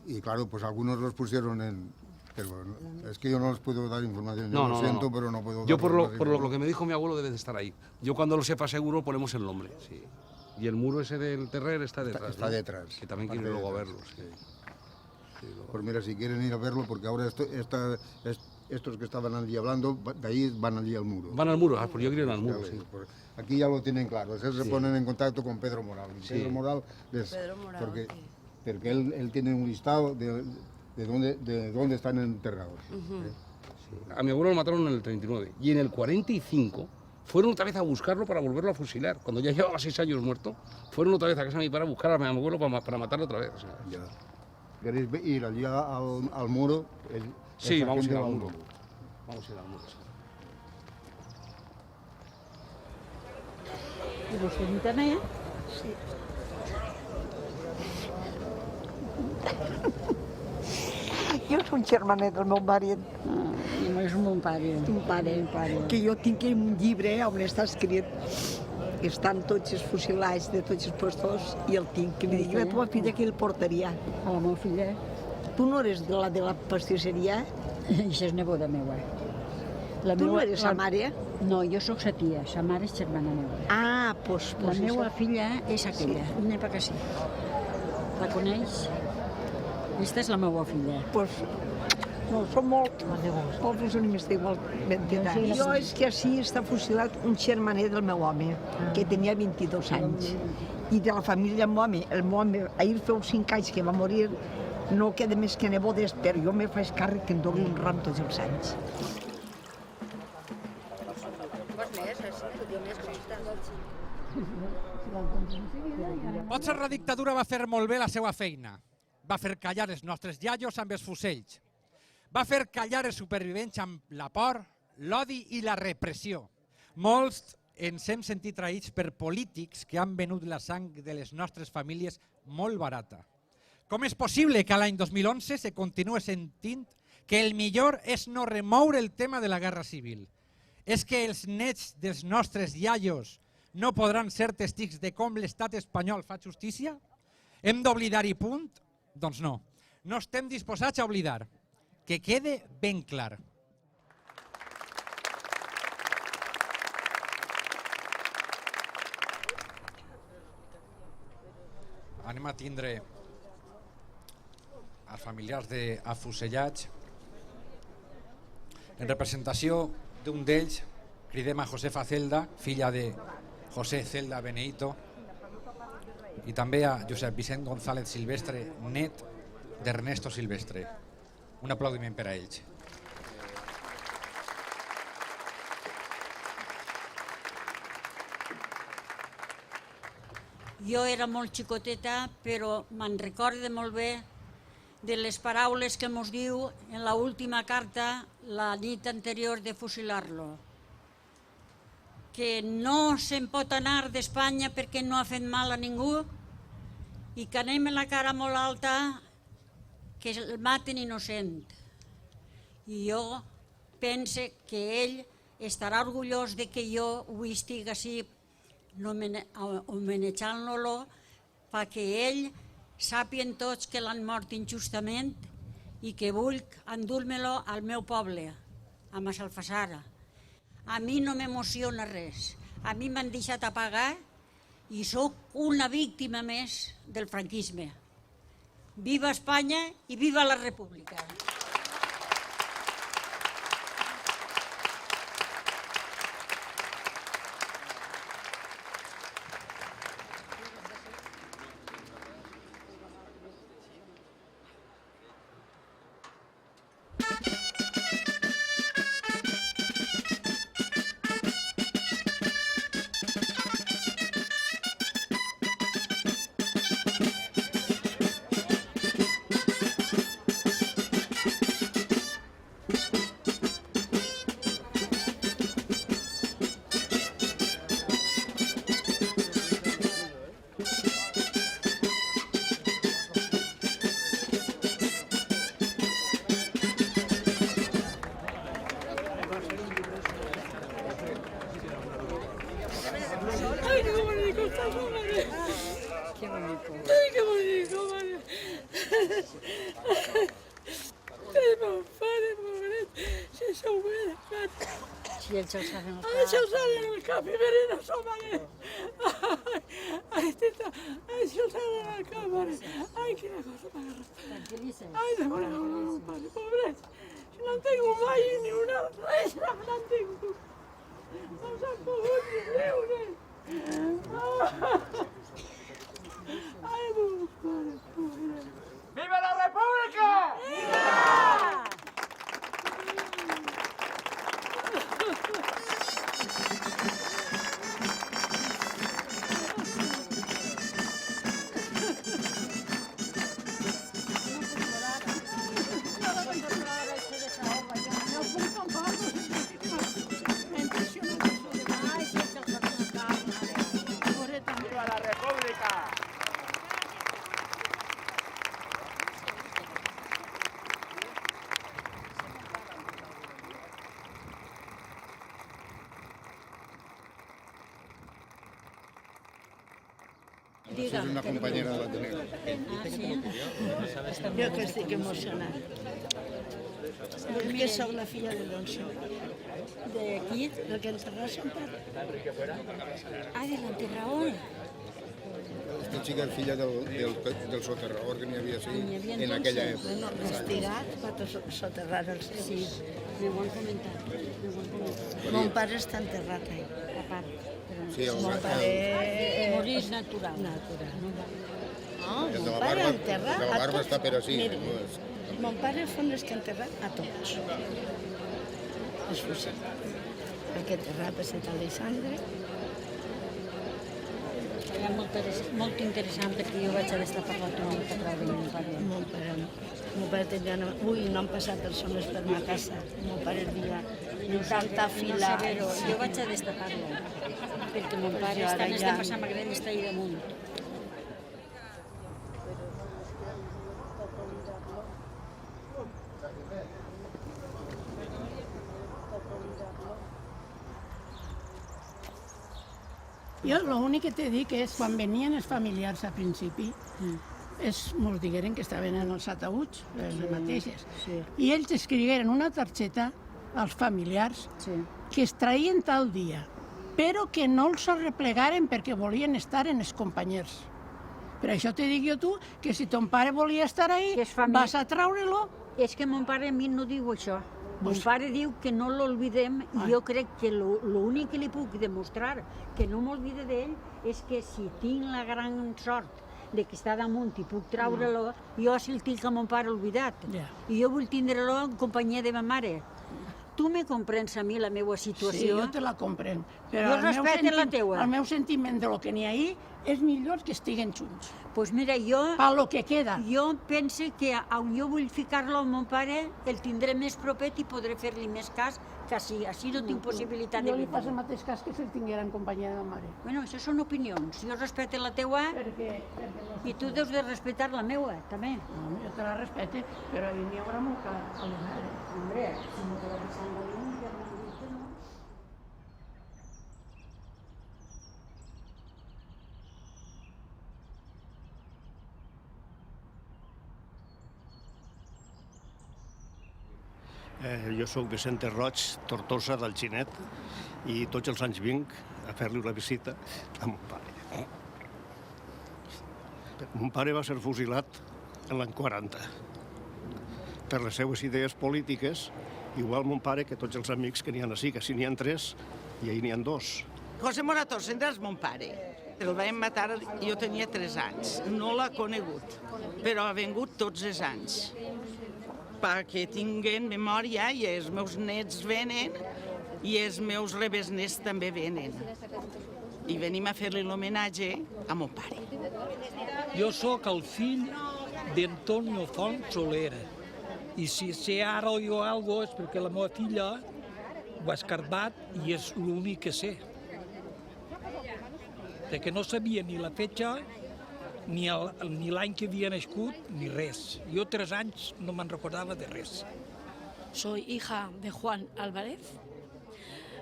Y claro, pues algunos los pusieron en... Pero es que yo no les puedo dar información. Yo lo siento, pero no puedo dar. Yo por lo que me dijo mi abuelo debe de estar ahí. Yo cuando lo sepa seguro ponemos el nombre. Sí. Y el muro ese del terrer está detrás. Está detrás. Que también quiero luego verlo. Sí. Pues mira, si quieren ir a verlo, porque ahora estos que estaban allí hablando, de ahí van allí al muro. Van al muro, pues yo quiero ir al muro, sí. Aquí ya lo tienen claro, se ponen en contacto con Pedro Moral. Sí. Pedro Moral, porque él tiene un listado de dónde están enterrados. Sí. A mi abuelo lo mataron en el 39 y en el 45 fueron otra vez a buscarlo para volverlo a fusilar. Cuando ya llevaba 6 años muerto, fueron otra vez a casa de mi padre a buscar a mi abuelo para matarlo otra vez. O sea. Ya. ¿Queréis ir allí al muro? Sí, vamos a ir al muro. Vamos a ir al muro. I vostè també? Sí. Jo soc un germanet del meu marit. I no és mon pare. Un pare. Que jo tinc un llibre on està escrit que estan tots els fusilats de tots els puestos i el tinc. Que li dic a la teva filla que el portaria. A la meva filla. Tu no eres de la pastisseria? Això és neboda meva. Tu no eres sa mare? No, jo sóc sa tia, sa mare és germana meva. Ah, doncs... La meva filla és aquella, una per que sí. La coneix? Aquesta és la meva filla. Doncs... No, són molts no m'estic molt mentida. Jo és que així està fusilat un germanet del meu home, que tenia 22 anys. I de la família del meu home, ahir feu 5 anys que va morir, no queda més que nebodes, però jo me faig càrrec que em doni un ram tots els anys. Potser la dictadura va fer molt bé la seva feina. Va fer callar els nostres iaios amb els fusells. Va fer callar els supervivents amb la por, l'odi i la repressió. Molts ens hem sentit traïts per polítics que han venut la sang de les nostres famílies molt barata. Com és possible que l'any 2011 se continue sentint que el millor és no remoure el tema de la guerra civil? És que els nets dels nostres iaios no podran ser testigs de com l'estat espanyol fa justícia? Hem d'oblidar i punt? Doncs no. No estem disposats a oblidar. Que quede ben clar. Anem a tindre els familiars d'afusellats. En representació d'un d'ells, cridem a Josefa Celda, filla de José Celda Benedito, i també a Josep Vicent González Silvestre, net d'Ernesto Silvestre. Un aplaudiment per a ells. Jo era molt xicoteta, però me'n recordo molt bé de les paraules que mos diu en l'última carta la nit anterior de fusilar-lo. Que no se'n pot anar d'Espanya perquè no ha fet mal a ningú i que anem amb la cara molt alta que el maten innocent. I jo pense que ell estarà orgullós de que jo avui estigui així homenatjant-lo perquè ell sàpien tots que l'han mort injustament i que vull endur-me-lo al meu poble, a Massalfassara. A mi no m'emociona res. A mi m'han deixat a pagar i sóc una víctima més del franquisme. Viva Espanya i viva la República! Si ells s'alçaren el cap. Ai, s'alçaren el cap i venen a so, mare. Ai, teta, ai, s'alçaren el cap, mare. Ai, quina cosa m'agarra. Tranquil·litza't. Ai, de bona hora, mare, pobret. Si no en tengo mai ni una res, no en tengo. No s'han pogut ni riure. Ai, mare, pobret. ¡Viva la República! ¡Viva! és una companyera de l'Ateneu. Jo que estic emocionat. Perquè sóc la filla de l'Onso. ¿De aquí? El que enterró son pare. Ah, de l'enterrador. Aquesta xica és filla del soterrador que n'hi havia en aquella època. Investigat va soterrar el seu. Sí, m'ho han comentat. Mon pare està enterrat ahí. A part. Sí, Mon pare... Morir natural. No, el de mon la pare barba, enterra de la barba està per així. Mira, mon pare són els que enterrat a tots. Els fusils. El que enterrat és el Alexandre. Era molt interessant perquè jo vaig haver d'estar parlant amb el patró de mon pare. Mon pare tenia... Ui, no han passat persones per ma casa. Mon pare dia tanta fila. Jo vaig haver d'estar parlant perquè mon pare està en esta massa magrana i està ahí damunt. Jo l'únic que t'he dit és quan venien els familiars al principi, mos digueren que estaven en els ataüts, les mateixes, i ells escrigueren una targeta als familiars que es traien tal dia, però que no els arreplegaren perquè volien estar en els companys. Per això te dic jo tu que si ton pare volia estar ahí, vas a traure-lo. És que mon pare a mi no diu això. Mon pare diu que no l'oblidem i jo crec que l'únic que li puc demostrar que no m'olvide d'ell és que si tinc la gran sort de que està damunt i puc traure-lo, jo si el tinc a mon pare oblidat. I jo vull tindre-lo en companyia de ma mare. Tu me comprens a mi la meva situació? Sí, jo te la comprenc. Jo respecte la teua. El meu sentiment de lo que n'hi ha ahí és millor que estiguen junts. Doncs mira, jo... Per lo que queda. Jo penso que on jo vull ficar-lo amb mon pare, el tindré més propet i podré fer-li més cas que així. Així no tinc possibilitat de... Jo li faig el mateix cas que si el tinguera en companyia de la mare. Bueno, això són opinions. Jo respecte la teua i tu deus de respectar la meua, també. Jo te la respecte, però n'hi haurà molt que alegar. Hombre, si no te la deixen de l'un, ja m'han dit que no. Jo sóc Vicente Roig, Tortosa, del Xinet, i tots els anys vinc a fer-li una visita a mon pare. Mon pare va ser fusilat en l'any 40 per les seues idees polítiques, igual mon pare que tots els amics que n'hi ha ací, que si n'hi ha 3 i ahir n'hi ha 2. José Morató Sendra és mon pare. El vam matar, jo tenia 3 anys. No l'ha conegut, però ha vingut tots els anys. Perquè tinguen memòria i els meus nets venen i els meus rebesnets també venen. I venim a fer-li l'homenatge a mon pare. Jo sóc el fill d'Antonio Font Soler i si sé ara jo alguna és perquè la meva filla ho ha escarbat i és l'únic que sé. Perquè no sabia ni la fetge ni l'any que havia nascut, ni res. Jo 3 anys no me'n recordava de res. Soy hija de Juan Álvarez,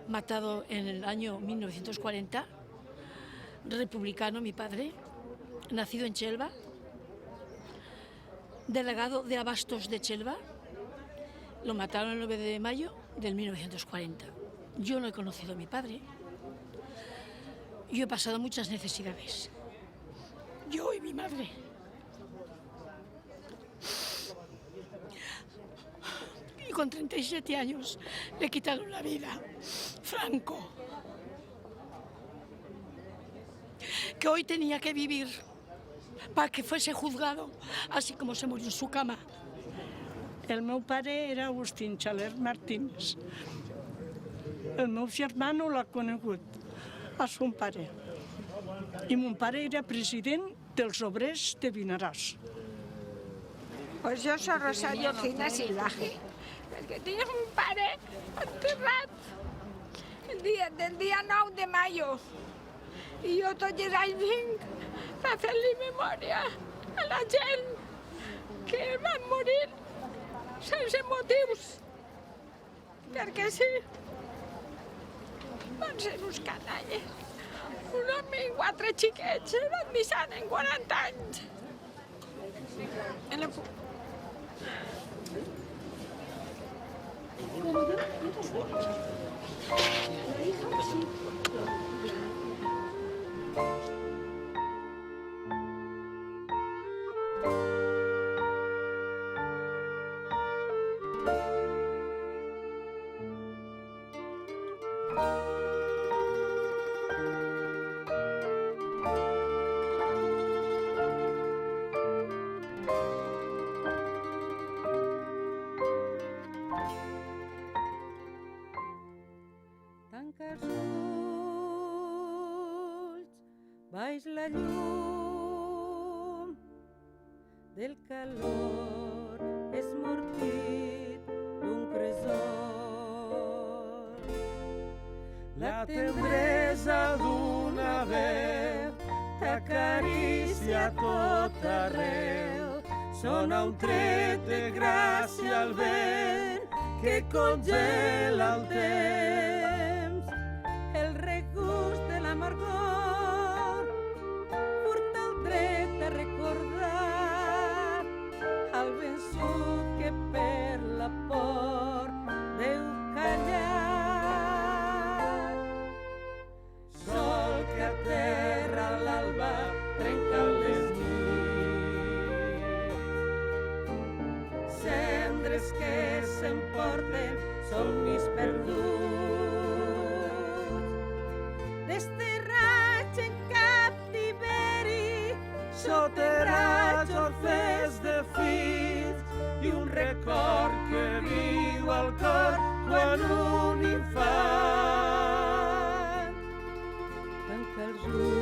matado en el año 1940, republicano mi padre, nacido en Chelva, delegado de Abastos de Chelva, lo mataron el 9 de mayo del 1940. Yo no he conocido a mi padre, yo he pasado muchas necesidades. Yo y mi madre. Y con 37 años le quitaron la vida. Franco. Que hoy tenía que vivir para que fuese juzgado, así como se murió en su cama. El meu pare era Agustín Xaler Martínez. El meu germà no l'ha conegut, a son pare. I mon pare era president dels obrers de Vinaròs. Pues yo soy Rosario Gina Silaje, perquè tinc un pare enterrat del dia 9 de mayo. I jo tots els anys vinc a fer-li memòria a la gent que van morir sense motius, perquè sí, van ser uns canalles. Un home i 4 xiquets van deixant en 40 anys. Tanca els ulls, baix la llum del calor esmortit d'un cresol. La tendresa d'una veu t'acaricia a tot arreu. Sona un tret de gràcia al vent que congela el temps. El regust de l'amargor porta el dret a recordar el vençut que per la por deu callar. Sol que aterra a l'alba trencant les nits. Cendres que s'emporten somnis perduts. Desterrats en captiveri, soterrats orfes de fills i un record que viu al cor quan un infant tanca els ulls.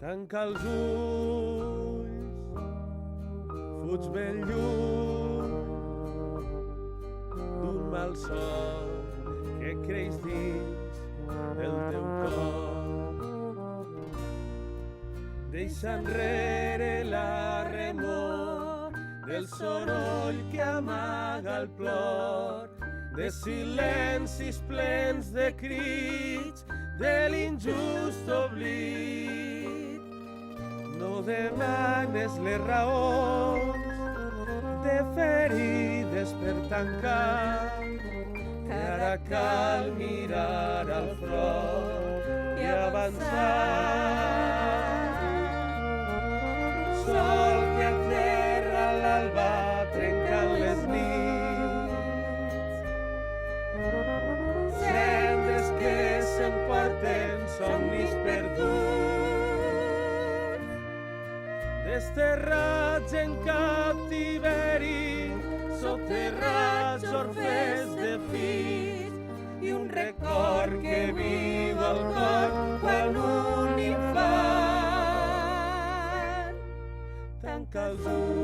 Tanca els ulls, fuig ben lluny d'un malson que creix dins del teu cor. Deixa enrere la remor del soroll que amaga el plor, de silencis plens de crits, de l'injust oblit. No demanes les raons de ferides per tancar, que ara cal mirar al front i avançar. Sol que aterra a l'alba trencant les nits. Cendres que s'emporten somnis perduts. Desterrats en captiveri, soterrats orfes de fills i un record que viu al cor quan un infant tanca els ulls.